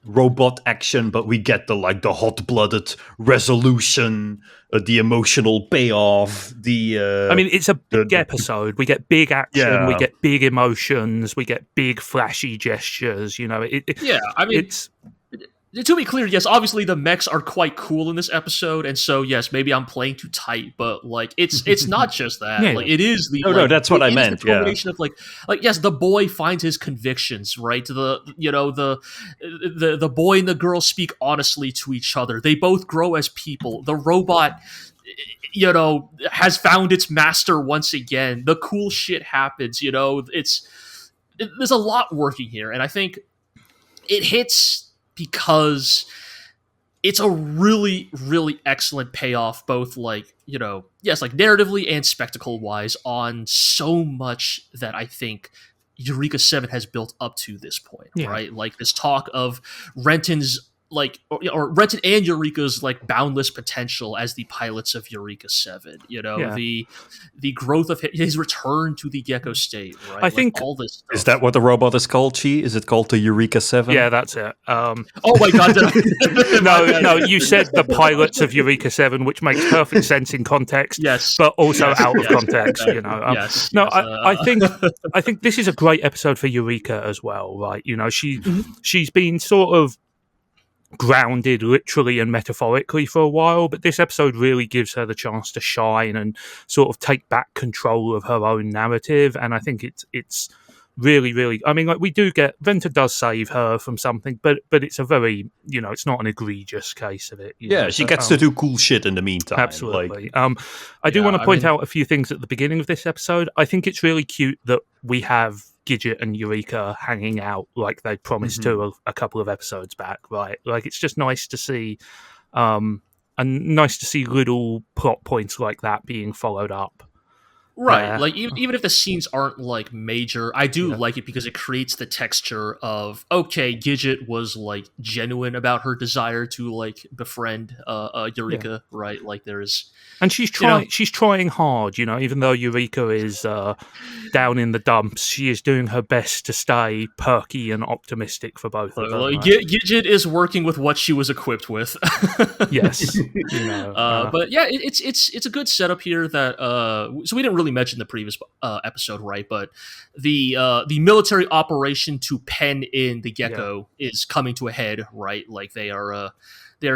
robot action, but we get the hot-blooded resolution, the emotional payoff. I mean, it's a big episode. We get big action, we get big emotions, we get big flashy gestures. It's. To be clear, yes, obviously the mechs are quite cool in this episode, and so yes, maybe I'm playing too tight, but like it's not just that. Like it is the no, that's what I meant. The combination of like yes, the boy finds his convictions, right? The boy and the girl speak honestly to each other. They both grow as people. The robot, has found its master once again. The cool shit happens. There's a lot working here, and I think it hits because it's a really, really excellent payoff, both narratively and spectacle wise, on so much that I think Eureka 7 has built up to this point, right? Like this talk of Renton's or Renton and Eureka's boundless potential as the pilots of Eureka 7. The growth of his return to the Gecko State. Right, I think all this stuff. Is that what the robot is called? Is it called the Eureka 7? Yeah, that's it. Oh my god! No, you said the pilots of Eureka 7, which makes perfect sense in context. Yes, but also out of context. I think this is a great episode for Eureka as well. Right? She's been sort of grounded literally and metaphorically for a while, but this episode really gives her the chance to shine and sort of take back control of her own narrative. And I think it's really, really, I mean, like, we do get, Venter does save her from something, but it's a very, it's not an egregious case of it. She gets to do cool shit in the meantime. Absolutely. I do want to point out a few things at the beginning of this episode. I think it's really cute that we have Gidget and Eureka hanging out like they promised to a couple of episodes back, right? Like, it's just nice to see, and nice to see little plot points like that being followed up. Right, like even if the scenes aren't like major, I do like it because it creates the texture of, okay, Gidget was like genuine about her desire to like befriend Eureka, right? Like there's, and she's trying hard, even though Eureka is down in the dumps, she is doing her best to stay perky and optimistic for both of them. Right? Gidget is working with what she was equipped with. Yes, but yeah, it's a good setup here that so we didn't really mention the previous episode, right? But the military operation to pen in the gecko is coming to a head, right? Like they are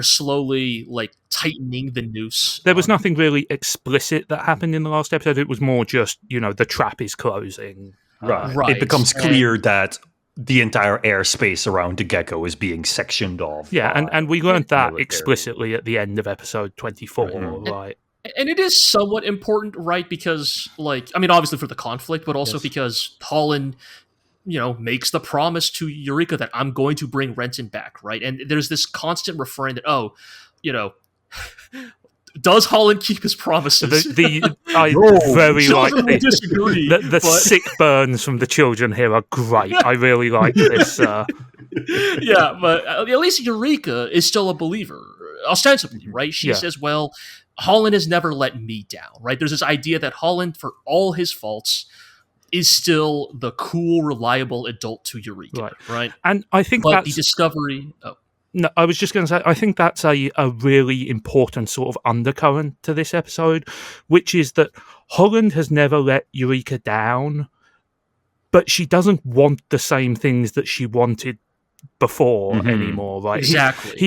slowly like tightening the noose. There was nothing really explicit that happened in the last episode. It was more just, the trap is closing. Right. It becomes clear that the entire airspace around the gecko is being sectioned off. Yeah, and we learned that explicitly at the end of episode 24, right? And it is somewhat important, right? Because, like, I mean, obviously for the conflict, but also because Holland, makes the promise to Eureka that I'm going to bring Renton back, right? And there's this constant refrain that, does Holland keep his promises? I very like the sick burns from the children here are great. I really like this. Yeah, but at least Eureka is still a believer, ostensibly, right? She says, well, Holland has never let me down, right? There's this idea that Holland, for all his faults, is still the cool, reliable adult to Eureka, right? And I think that's the discovery. No, I was just going to say, I think that's a really important sort of undercurrent to this episode, which is that Holland has never let Eureka down, but she doesn't want the same things that she wanted before anymore, right? Exactly.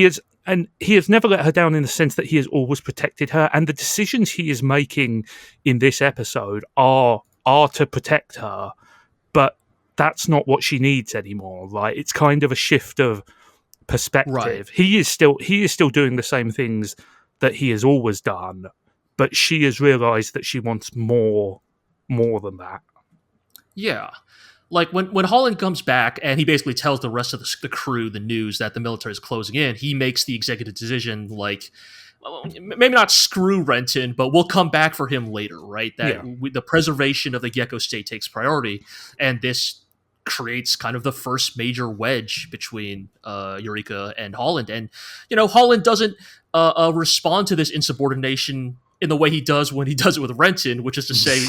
He has never let her down in the sense that he has always protected her, and the decisions he is making in this episode are to protect her, but that's not what she needs anymore, right? It's kind of a shift of perspective. Right. He is still doing the same things that he has always done, but she has realized that she wants more than that. Yeah. Like when Holland comes back and he basically tells the rest of the crew the news that the military is closing in, he makes the executive decision, like, maybe not screw Renton, but we'll come back for him later, right? That the preservation of the gecko state takes priority, and this creates kind of the first major wedge between Eureka and Holland. And, Holland doesn't respond to this insubordination in the way he does when he does it with Renton, which is to say,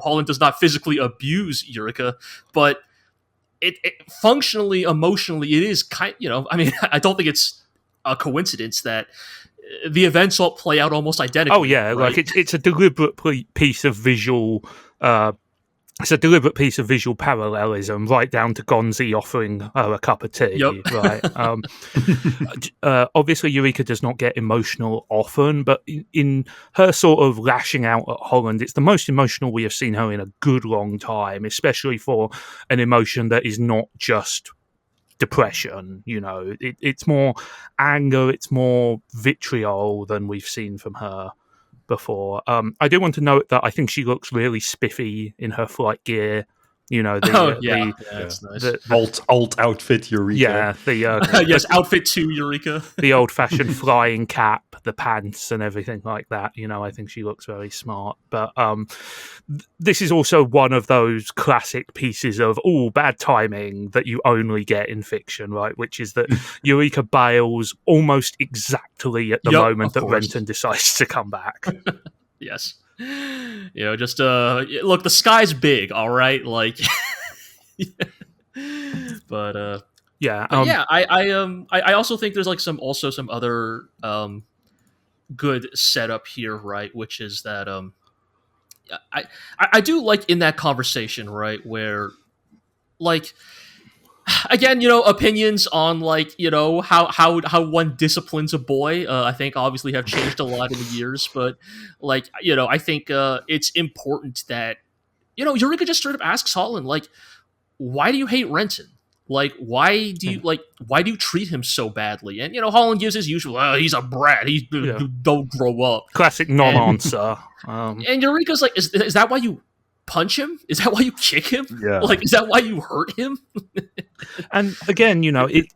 Holland does not physically abuse Eureka, but it functionally, emotionally, it is kind, I mean, I don't think it's a coincidence that the events all play out almost identically. Oh yeah, right? like it's a deliberate piece of visual. It's a deliberate piece of visual parallelism, right down to Gonzi offering her a cup of tea. Yep. Right. Obviously, Eureka does not get emotional often, but in her sort of lashing out at Holland, it's the most emotional we have seen her in a good long time, especially for an emotion that is not just depression. It's more anger, it's more vitriol than we've seen from her before. I do want to note that I think she looks really spiffy in her flight gear. That's nice. Alt outfit Eureka. Yeah, yes, outfit to Eureka. The old-fashioned flying cap, the pants, and everything like that. I think she looks very smart. But this is also one of those classic pieces of bad timing that you only get in fiction, right? Which is that Eureka bails almost exactly at the moment that Renton decides to come back. Yes. Just look, the sky's big, all right, like but I also think there's like some other good setup here, right, which is that I do like in that conversation, right, where like Again, opinions on how one disciplines a boy, I think obviously have changed a lot in the years, but I think it's important that Eureka just straight up asks Holland, why do you hate Renton? Why do you treat him so badly? And Holland gives his usual, he's a brat, he don't grow up. Classic non-answer. And Eureka's like, is that why you punch him? Is that why you kick him? Yeah. Is that why you hurt him? And again,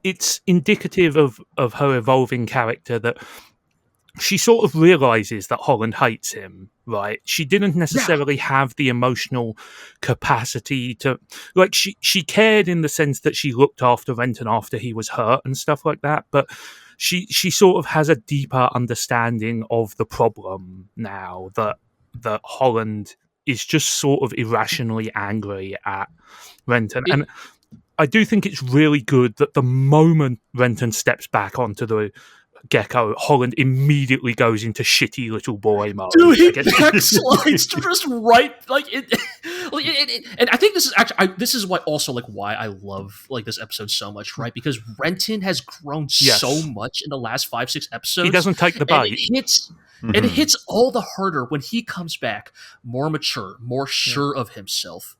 it's indicative of her evolving character that she sort of realizes that Holland hates him, right? She didn't necessarily have the emotional capacity to, she cared in the sense that she looked after Renton after he was hurt and stuff like that, but she sort of has a deeper understanding of the problem now that Holland is just sort of irrationally angry at Renton. And I do think it's really good that the moment Renton steps back onto the Gecko, Holland immediately goes into shitty little boy mode. Dude, he backslides just right, and I think this is actually this is why I love this episode so much, right? Because Renton has grown so much in the last 5-6 episodes. He doesn't take the bait. It hits all the harder when he comes back more mature, more sure of himself.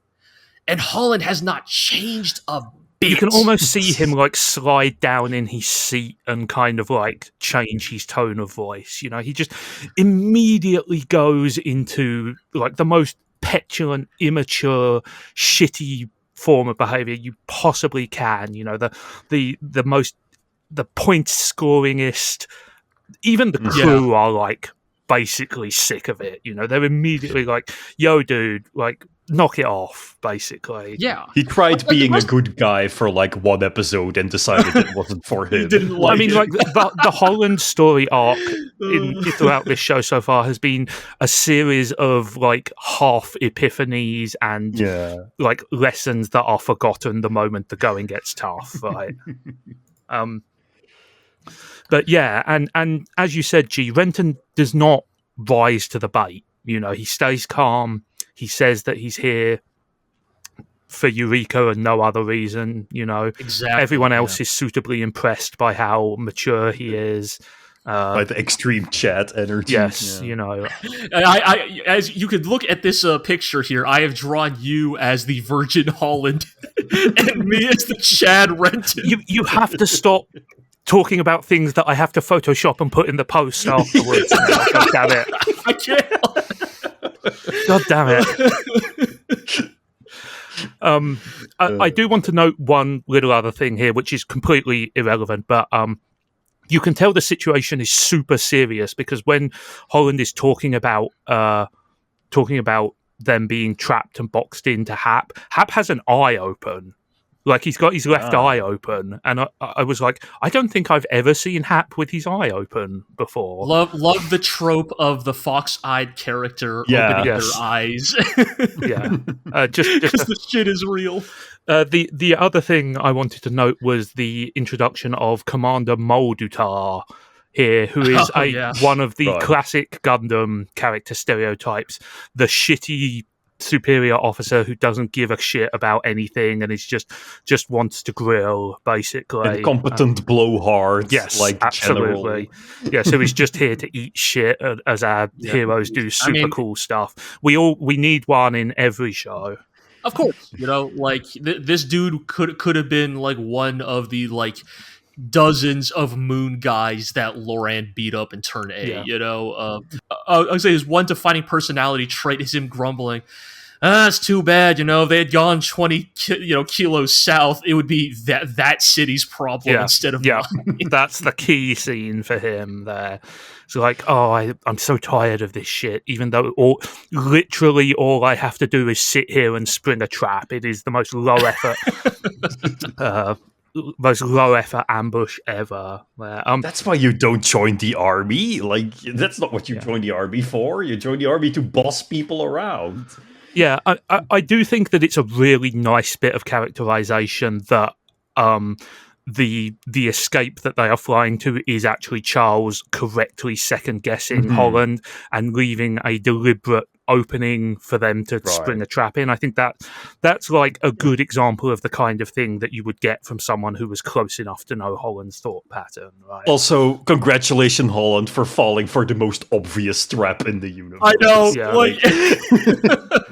And Holland has not changed a bit. You can almost see him slide down in his seat and kind of change his tone of voice. He just immediately goes into the most petulant, immature, shitty form of behavior you possibly can. The point scoringest. Even the crew are basically sick of it. They're immediately yo, dude, knock it off, basically. Yeah. He tried being a good guy for one episode and decided it wasn't for him. The Holland story arc throughout this show so far has been a series of half epiphanies and lessons that are forgotten the moment the going gets tough, right? But yeah, and as you said, G, Renton does not rise to the bait. He stays calm. He says that he's here for Eureka and no other reason. Exactly. Everyone else is suitably impressed by how mature he is. By the extreme chat energy. Yes, I as you could look at this picture here, I have drawn you as the Virgin Holland and me as the Chad Renton. You have to stop talking about things that I have to Photoshop and put in the post afterwards. God damn it. I can't. God damn it. I do want to note one little other thing here, which is completely irrelevant, but you can tell the situation is super serious because when Holland is talking about them being trapped and boxed into Hap has an eye open. He's got his left eye open, and I was like, I don't think I've ever seen Hap with his eye open before. Love the trope of the fox-eyed character opening their eyes. Just because the shit is real. The other thing I wanted to note was the introduction of Commander Moldutar here, who is one of the classic Gundam character stereotypes, the shitty superior officer who doesn't give a shit about anything and is just wants to grill, basically. Incompetent blowhard. Yes, absolutely. Yeah, so he's just here to eat shit as our heroes do super cool stuff. We need one in every show. Of course, this dude could have been one of the dozens of moon guys that Loran beat up in Turn A. I would say his one defining personality trait is him grumbling. It's too bad, if they had gone 20 kilos south, it would be that city's problem instead of mine. That's the key scene for him there. It's I'm so tired of this shit, even though literally all I have to do is sit here and spring a trap. It is the most low effort ambush ever. That's why you don't join the army. That's not what you join the army for. You join the army to boss people around. Yeah, I do think that it's a really nice bit of characterization that the escape that they are flying to is actually Charles correctly second-guessing Holland and leaving a deliberate opening for them to spring a trap in. I think that's like a good example of the kind of thing that you would get from someone who was close enough to know Holland's thought pattern. Right? Also, congratulations, Holland, for falling for the most obvious trap in the universe. I know. Yeah.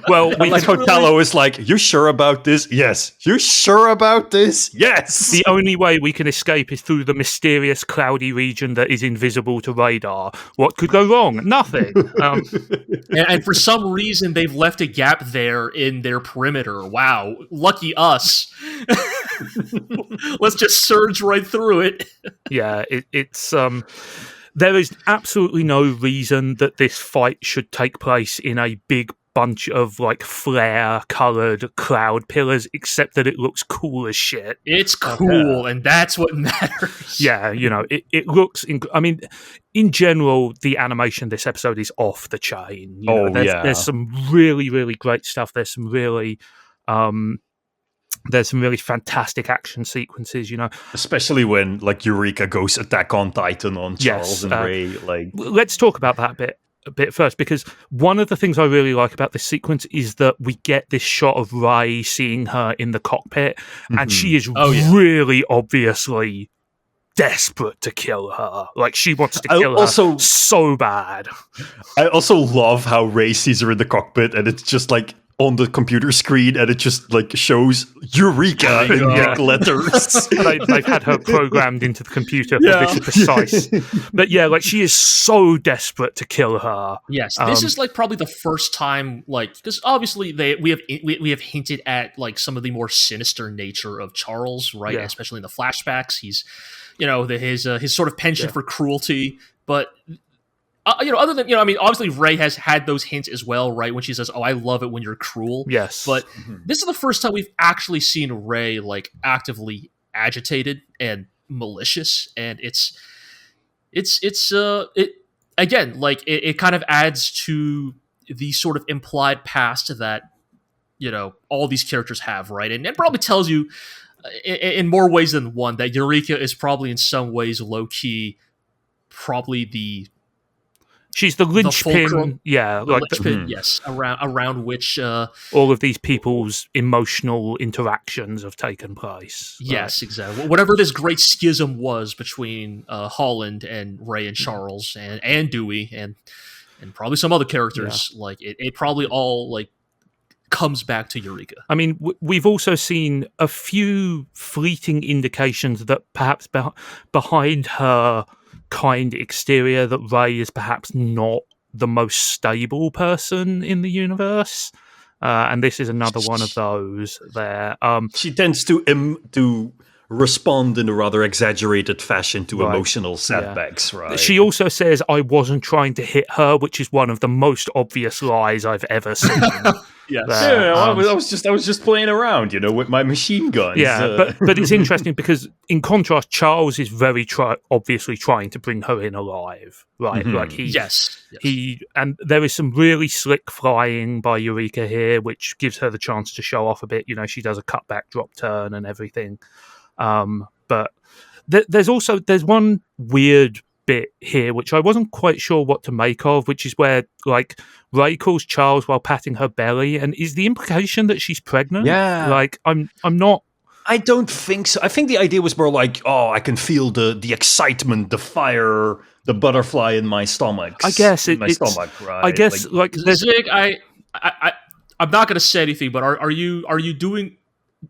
Well, like Hotello is like, you sure about this? Yes. You sure about this? Yes. The only way we can escape is through the mysterious cloudy region that is invisible to radar. What could go wrong? Nothing. And for some reason, they've left a gap there in their perimeter. Wow. Lucky us. Let's just surge right through it. Yeah, it's there is absolutely no reason that this fight should take place in a big bunch of like flare-colored cloud pillars, except that it looks cool as shit. It's cool, and that's what matters. Yeah, it looks. I mean, in general, the animation in this episode is off the chain. There's some really, really great stuff. There's some really fantastic action sequences, especially when like Eureka goes Attack on Titan on Charles and Ray. Like, let's talk about that a bit first, because one of the things I really like about this sequence is that we get this shot of Ray seeing her in the cockpit, and she is really obviously desperate to kill her. Like, she wants to kill her so bad. I also love how Ray sees her in the cockpit, and it's just like on the computer screen, and it just like shows Eureka in big letters. They've had her programmed into the computer for this precise. But yeah, like, she is so desperate to kill her. Yes, this is like probably the first time, like, because obviously we have hinted at like some of the more sinister nature of Charles, right? Yeah. Especially in the flashbacks, he's his sort of penchant for cruelty, but. Other than, I mean, obviously Ray has had those hints as well, right? When she says, "Oh, I love it when you're cruel." Yes. But this is the first time we've actually seen Ray like actively agitated and malicious, and it kind of adds to the sort of implied past that all these characters have, right? And it probably tells you in more ways than one that Eureka is probably in some ways low key, probably she's the linchpin, yes, around which all of these people's emotional interactions have taken place. Yes, exactly. Whatever this great schism was between Holland and Ray and Charles and Dewey and probably some other characters, like it probably all like comes back to Eureka. I mean, we've also seen a few fleeting indications that perhaps behind her kind exterior that Ray is perhaps not the most stable person in the universe, and this is another one of those there. She tends to respond in a rather exaggerated fashion to emotional setbacks, right? She also says, "I wasn't trying to hit her," which is one of the most obvious lies I've ever seen. Yes. I was just playing around, with my machine guns. Yeah, but it's interesting because in contrast, Charles is very obviously trying to bring her in alive, right? Mm-hmm. Like and there is some really slick flying by Eureka here, which gives her the chance to show off a bit. She does a cutback drop turn and everything. But there's one weird bit here which I wasn't quite sure what to make of, which is where like Ray calls Charles while patting her belly, and is the implication that she's pregnant? Yeah, like I'm not. I don't think so. I think the idea was more like, oh, I can feel the excitement, the fire, the butterfly in my stomach. I guess it's stomach, right? I guess like there's Zigg, I'm not going to say anything, but are you doing?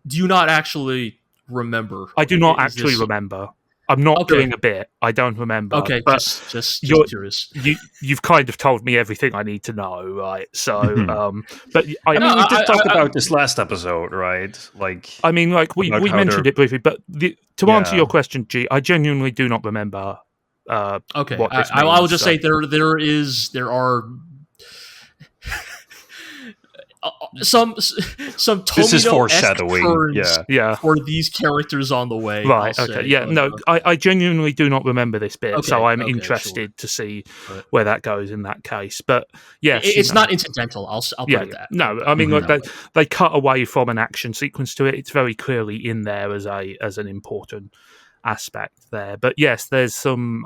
Do you not actually remember? I do not actually remember. I'm not doing a bit. I don't remember. Okay, but just curious. You've kind of told me everything I need to know, right? So, but we did talk about this last episode, right? Like, I mean, like we mentioned it briefly, but to answer your question, G, I genuinely do not remember. Okay, what this I will just say there are. Some Tomino this is foreshadowing, for these characters on the way, right? I genuinely do not remember this bit, so I'm interested to see where that goes in that case. But yes, it's not incidental. I'll put it that. No, I mean, look, they cut away from an action sequence to it. It's very clearly in there as an important aspect there. But yes, there's some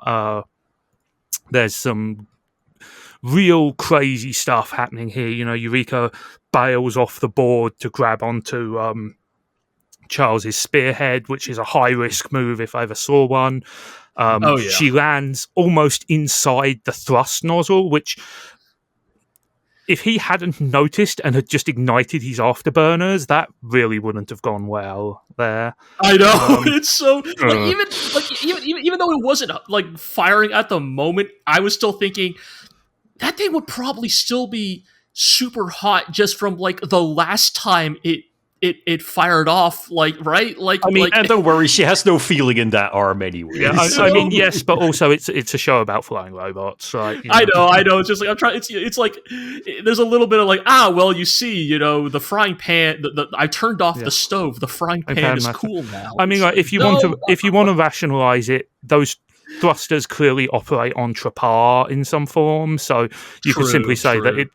real crazy stuff happening here. Eureka bails off the board to grab onto Charles's spearhead, which is a high-risk move if I ever saw one. She lands almost inside the thrust nozzle, which, if he hadn't noticed and had just ignited his afterburners, that really wouldn't have gone well there. I know. It's so even though it wasn't like firing at the moment, I was still thinking that thing would probably still be super hot just from like the last time it fired off, right? And don't worry, she has no feeling in that arm anyway. Yeah, I mean, yes, but also it's a show about flying robots, right? I know. It's just like I'm trying. It's like there's a little bit of like, you see, the frying pan. I turned off the stove. The frying pan is cool now. I mean, like if you want to rationalize it, those thrusters clearly operate on trapar in some form, so you could simply say that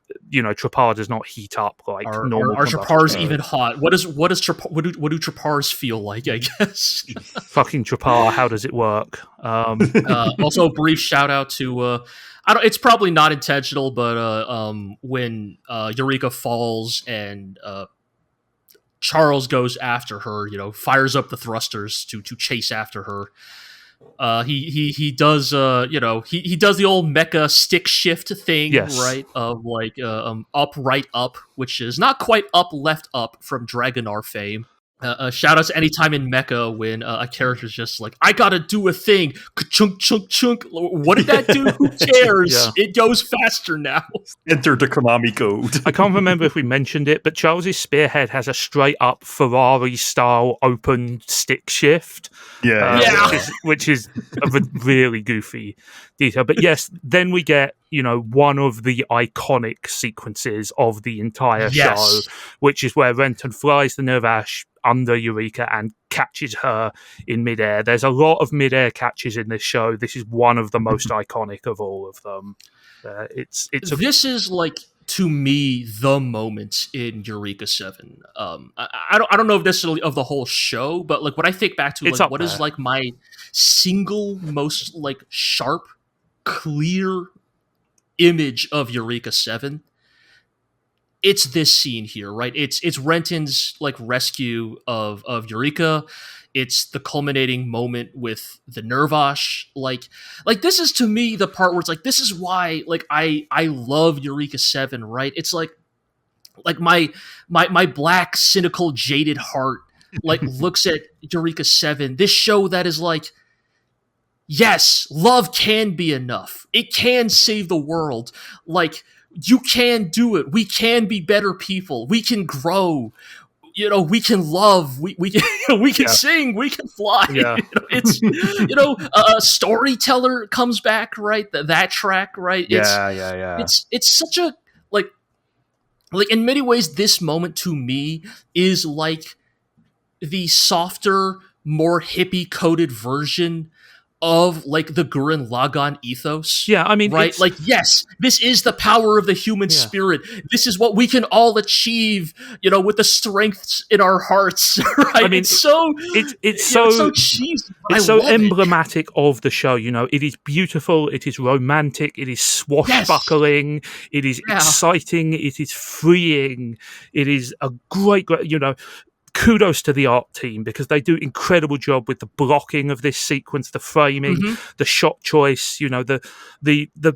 trapar does not heat up like normal. Are trapars even hot? What do trapars feel like? I guess. Fucking trapar. How does it work? Also, a brief shout out to. It's probably not intentional, but when Eureka falls and Charles goes after her, fires up the thrusters to chase after her. He does he does the old mecha stick shift thing, right? Of like up, right, up, which is not quite up, left, up from Dragonar fame. Shout out to any time in mecha when a character's just like, I gotta do a thing, chunk chunk chunk. What did that do? Who cares? It goes faster now. Enter the Konami code. I can't remember if we mentioned it, but Charles's spearhead has a straight up Ferrari style open stick shift. Which is a really goofy detail. But yes, then we get one of the iconic sequences of the entire show, which is where Renton flies the Nervash under Eureka and catches her in midair. There's a lot of midair catches in this show. This is one of the most iconic of all of them. This is like, to me, the moment in Eureka 7. I don't know if necessarily of the whole show, but like when I think back to like what is like my single most like sharp, clear image of Eureka 7, it's this scene here, right? It's Renton's like rescue of Eureka. It's the culminating moment with the Nervash. Like this is to me the part where it's like, this is why like I love Eureka 7, right? It's like my black, cynical, jaded heart like looks at Eureka 7, this show that is like, yes, love can be enough. It can save the world. Like, you can do it. We can be better people. We can grow. We can love. We can sing. We can fly. Yeah. It's a storyteller comes back, right? That track, right? It's such a like in many ways, this moment to me is like the softer, more hippie coded version of like the Gurren Lagann ethos. Yeah, I mean, right? Like, yes, this is the power of the human spirit. This is what we can all achieve, with the strengths in our hearts. Right? I mean, it's so cheesy. It's so emblematic of the show. It is beautiful. It is romantic. It is swashbuckling. It is exciting. It is freeing. It is a great. Kudos to the art team because they do incredible job with the blocking of this sequence, the framing, the shot choice. The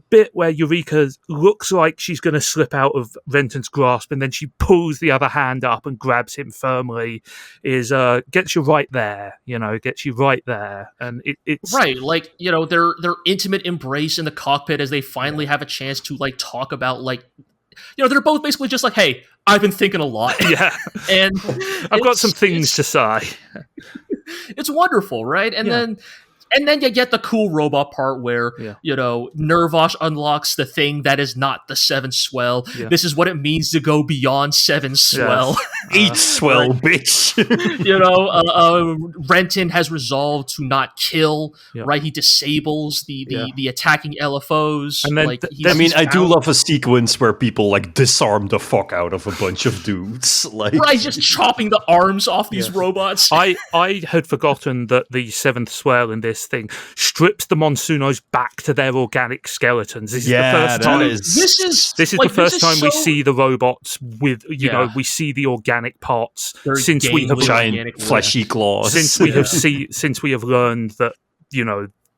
bit where Eureka looks like she's going to slip out of Renton's grasp and then she pulls the other hand up and grabs him firmly is gets you right there. Gets you right there, and it's right. Like their intimate embrace in the cockpit as they finally have a chance to like talk about like. They're both basically just like, hey, I've been thinking a lot. Yeah. And I've got some things to say. It's wonderful, right? And then you get the cool robot part where, Nervash unlocks the thing that is not the 7 swell. Yeah. This is what it means to go beyond 7 swell. 8 swell, bitch. Renton has resolved to not kill, right? He disables the attacking LFOs. And then, I do love a sequence where people like disarm the fuck out of a bunch of dudes. Like, right, just chopping the arms off these robots. I had forgotten that the 7th swell in this this thing, strips the Monsunos back to their organic skeletons. This is the first time. This is the first time we see the robots with, we see the organic parts since we have giant fleshy claws. Since we have learned that,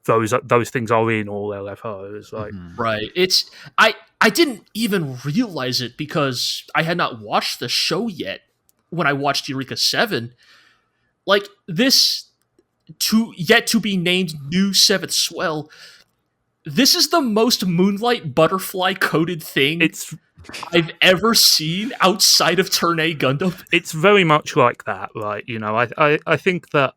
those things are in all LFOs. Like, right. I didn't even realize it because I had not watched the show yet when I watched Eureka 7. Like, this yet to be named new 7th Swell, this is the most Moonlight Butterfly coded thing I've ever seen outside of Turn A Gundam. It's very much like that, right? I think that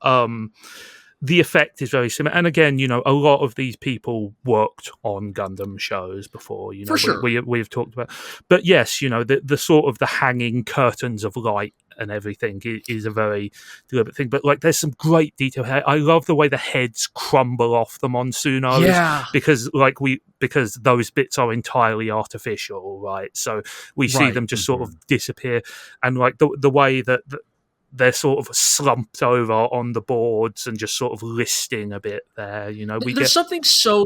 the effect is very similar. And again, a lot of these people worked on Gundam shows before, For sure. We've talked about. But yes, the sort of the hanging curtains of light and everything is a very deliberate thing. But like, there's some great detail here. I love the way the heads crumble off the Monsunos. Yeah. Because those bits are entirely artificial, right? So we see them just sort of disappear. And like the way that they're sort of slumped over on the boards and just sort of listing a bit there. There's something so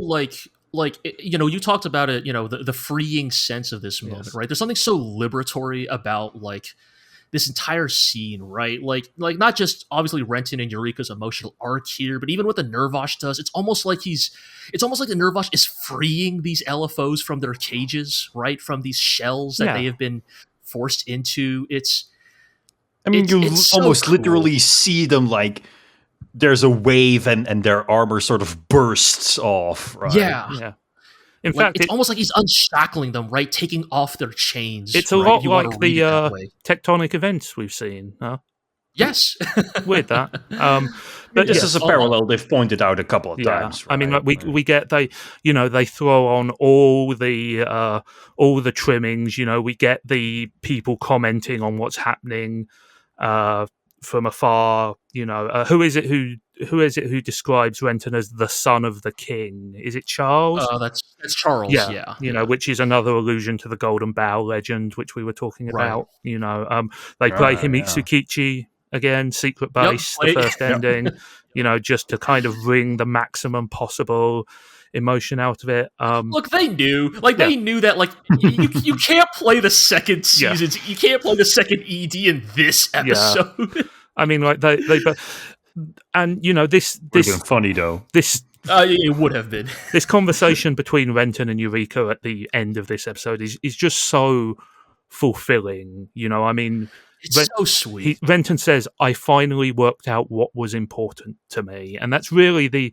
you talked about it, the freeing sense of this moment, right? There's something so liberatory about like this entire scene, right? Like not just obviously Renton and Eureka's emotional arc here, but even what the Nervosh does, it's almost like the Nervosh is freeing these LFOs from their cages, right? From these shells that they have been forced into. You almost literally see them like there's a wave and their armor sort of bursts off, right? Yeah. In fact, it's almost like he's unshackling them, right? Taking off their chains. It's a lot like the tectonic events we've seen, huh? Yes. Weird that. But this is a parallel they've pointed out a couple of times. Right? I mean, we get they throw on all the trimmings. We get the people commenting on what's happening from afar. Who is it who describes Renton as the son of the king? Is it Charles? That's Charles. Yeah. Which is another allusion to the Golden Bough legend, which we were talking about. They play Himitsu Kichi again, Secret Base, the first ending. Just to kind of wring the maximum possible emotion out of it. Look, they knew. They knew that. Like, you can't play the second season. Yeah. You can't play the second ED in this episode. Yeah. I mean, like they and this would have been funny though. It would have been. This conversation between Renton and Eureka at the end of this episode is just so fulfilling. I mean. It's so sweet. Renton says, "I finally worked out what was important to me," and that's really the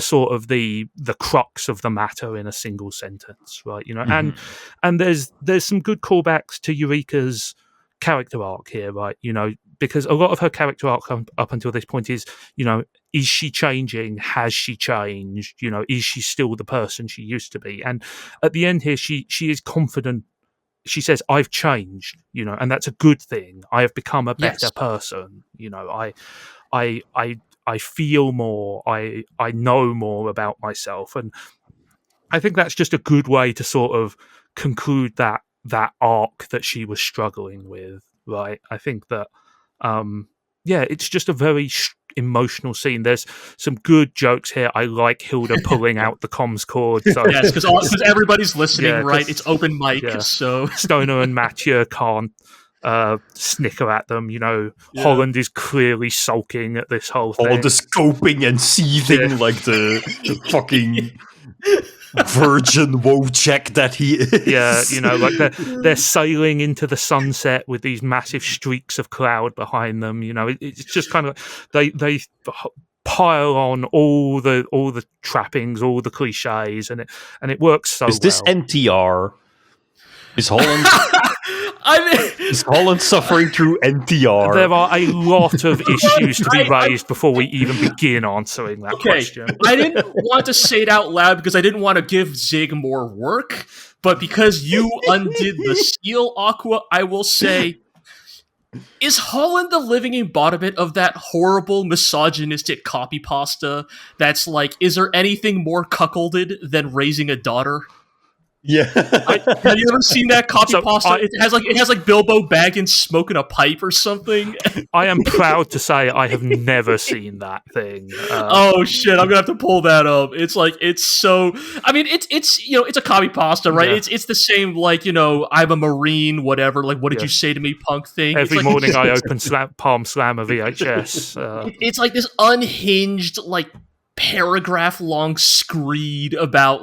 sort of the crux of the matter in a single sentence, right? And there's some good callbacks to Eureka's character arc here, right? Because a lot of her character arc up until this point is she changing? Has she changed? Is she still the person she used to be? And at the end here, she is confident. She says, "I've changed," and that's a good thing. I have become a better person. I feel more. I know more about myself, and I think that's just a good way to sort of conclude that arc that she was struggling with. Right? I think that, it's just a very emotional scene. There's some good jokes here. I like Hilda pulling out the comms cord. So. Yes, because everybody's listening, right? It's open mic, so Stoner and Mathieu can't snicker at them. Holland is clearly sulking at this whole thing. All the scoping and seething like the fucking virgin Wojciech that he is. Yeah, like they're sailing into the sunset with these massive streaks of cloud behind them. It's just kind of they pile on all the trappings, all the cliches, and it works so well. Is this NTR? Is Holland? Is Holland suffering through NTR? There are a lot of issues to be raised before we even begin answering that question. I didn't want to say it out loud because I didn't want to give Zigg more work, but because you undid the Steel Aqua, I will say, is Holland the living embodiment of that horrible misogynistic copy pasta that's like, is there anything more cuckolded than raising a daughter? Yeah. Have you ever seen that copy pasta? It has like Bilbo Baggins smoking a pipe or something. I am proud to say I have never seen that thing. Oh shit! I'm gonna have to pull that up. It's so. I mean, it's it's a copy pasta, right? Yeah. It's the same I'm a Marine, whatever. Like, what did you say to me, punk thing? Every morning I open Palm Slammer VHS. It's like this unhinged paragraph long screed about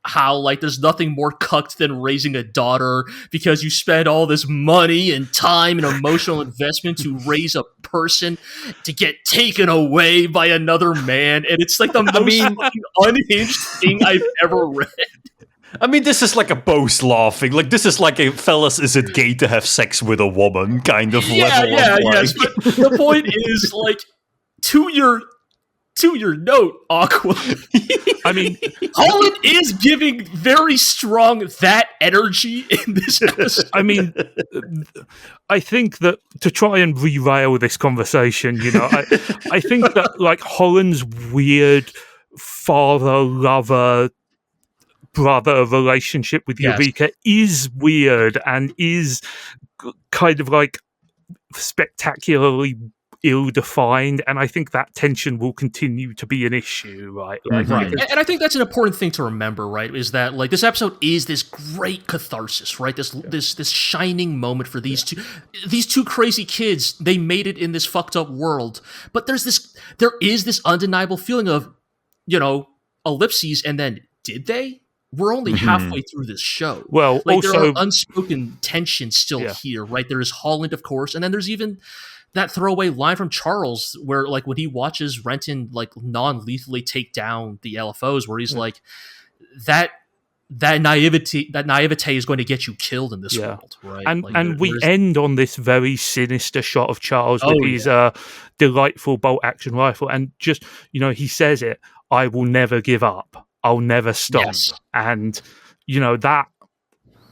how there's nothing more cucked than raising a daughter because you spend all this money and time and emotional investment to raise a person to get taken away by another man, and it's like the most fucking unhinged thing I've ever read. I mean, this is like a boast laughing. Like, this is like a fellas, is it gay to have sex with a woman kind of level. Yes, but the point is, to your note, Aqua. I mean, Holland is giving very strong that energy in this episode. I mean, I think that to try and derail this conversation, I think that Holland's weird father-lover brother relationship with Eureka is weird and is kind of spectacularly ill-defined, and I think that tension will continue to be an issue, right? Right. And I think that's an important thing to remember, right? Is that this episode is this great catharsis, right? This shining moment for these two crazy kids. They made it in this fucked up world, but there is this undeniable feeling of ellipses, and then did they? We're only halfway through this show. Well, also there are unspoken tension still here, right? There is Holland, of course, and then there's even that throwaway line from Charles where when he watches Renton non-lethally take down the LFOs, where he's like, that naivete is going to get you killed in this world, right? And we end on this very sinister shot of Charles with his delightful bolt action rifle, and just he says it, I will never give up, I'll never stop. Yes. And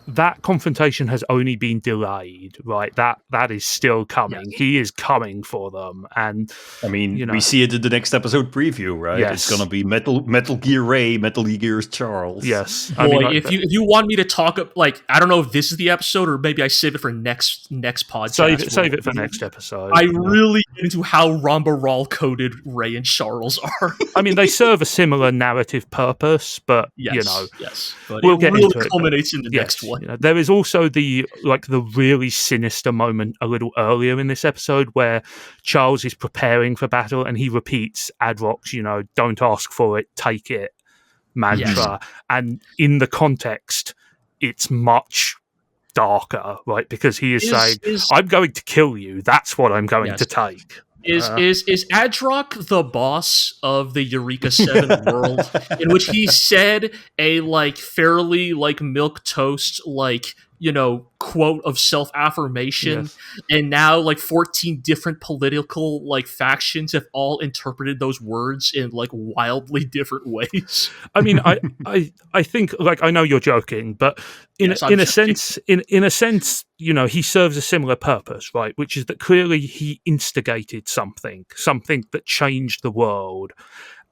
that confrontation has only been delayed, right? That is still coming. Yes. He is coming for them, and I mean, we see it in the next episode preview, right? Yes. It's gonna be Metal Gear Ray, Metal Gear Charles. Yes, if you want me to talk, I don't know if this is the episode or maybe I save it for next podcast. Save it for next episode. I really get into how Ramba Ral coded Ray and Charles are. I mean, they serve a similar narrative purpose, but but we'll get into it. It culminates in the next one. There is also the really sinister moment a little earlier in this episode where Charles is preparing for battle and he repeats Adroc's, don't ask for it, take it mantra. Yes. And in the context, it's much darker, right? Because he is saying, I'm going to kill you. That's what I'm going to take. Is Adroc the boss of the Eureka 7 world, in which he said a fairly milquetoast quote of self-affirmation, and now 14 different political factions have all interpreted those words in wildly different ways? I mean, I think I know you're joking, but in a sense, he serves a similar purpose, right? Which is that clearly he instigated something that changed the world,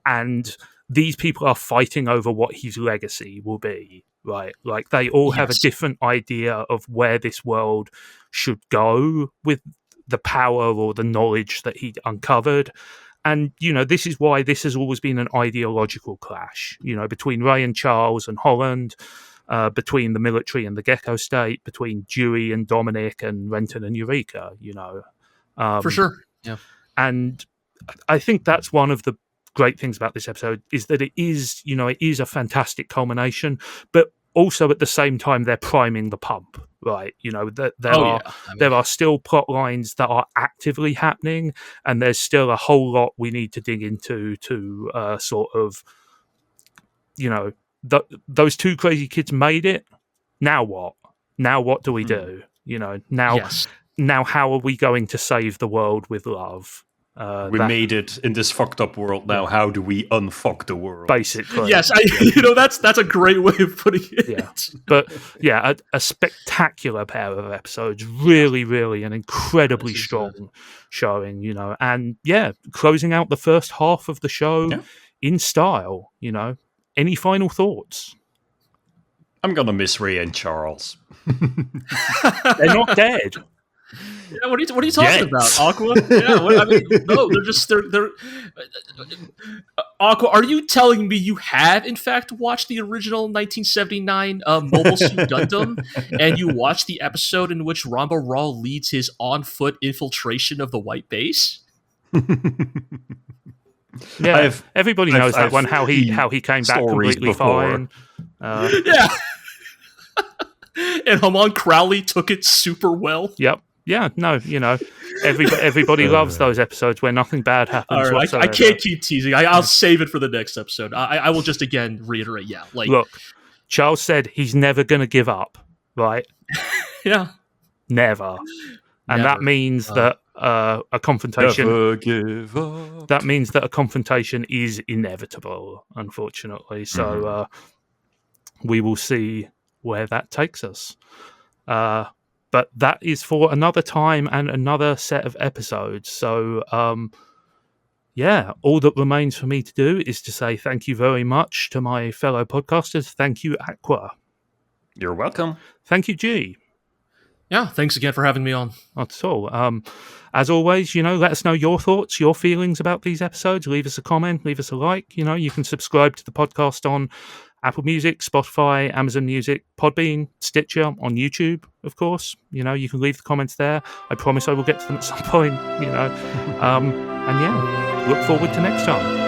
and these people are fighting over what his legacy will be, right? They all have a different idea of where this world should go with the power or the knowledge that he uncovered. And, this is why this has always been an ideological clash, between Ray and Charles and Holland, between the military and the Gecko State, between Dewey and Dominic and Renton and Eureka, For sure, yeah. And I think that's one of the great things about this episode is that it is a fantastic culmination, but also at the same time they're priming the pump, right? There are still plot lines that are actively happening, and there's still a whole lot we need to dig into to sort of those two crazy kids made it. Now what do we do? Now how are we going to save the world with love? We made it in this fucked up world. Now, how do we unfuck the world? Basically, yes. That's a great way of putting it. Yeah, but a spectacular pair of episodes. Really, really, an incredibly strong showing. And closing out the first half of the show in style. Any final thoughts? I'm gonna miss Ray and Charles. They're not dead. Yeah, what are you talking about, Aqua? Yeah, no, they're Aqua. Are you telling me you have in fact watched the original 1979 Mobile Suit Gundam, and you watched the episode in which Ramba Ral leads his on-foot infiltration of the White Base? Yeah, everybody knows that one. How he came back completely fine. Yeah, and Hamon Crowley took it super well. Yep. Yeah, no, everybody loves those episodes where nothing bad happens. All right, I can't keep teasing. I'll save it for the next episode. I will just again reiterate. Yeah, look, Charles said he's never going to give up, right? Yeah, never, and that means that a confrontation. Never give up. That means that a confrontation is inevitable, unfortunately. So we will see where that takes us. But that is for another time and another set of episodes. So, all that remains for me to do is to say thank you very much to my fellow podcasters. Thank you, Aqua. You're welcome. Thank you, G. Yeah, thanks again for having me on. Not at all. As always, let us know your thoughts, your feelings about these episodes. Leave us a comment, leave us a like. You can subscribe to the podcast on Apple Music, Spotify, Amazon Music, Podbean, Stitcher, on YouTube, of course. You can leave the comments there. I promise I will get to them at some point, and look forward to next time.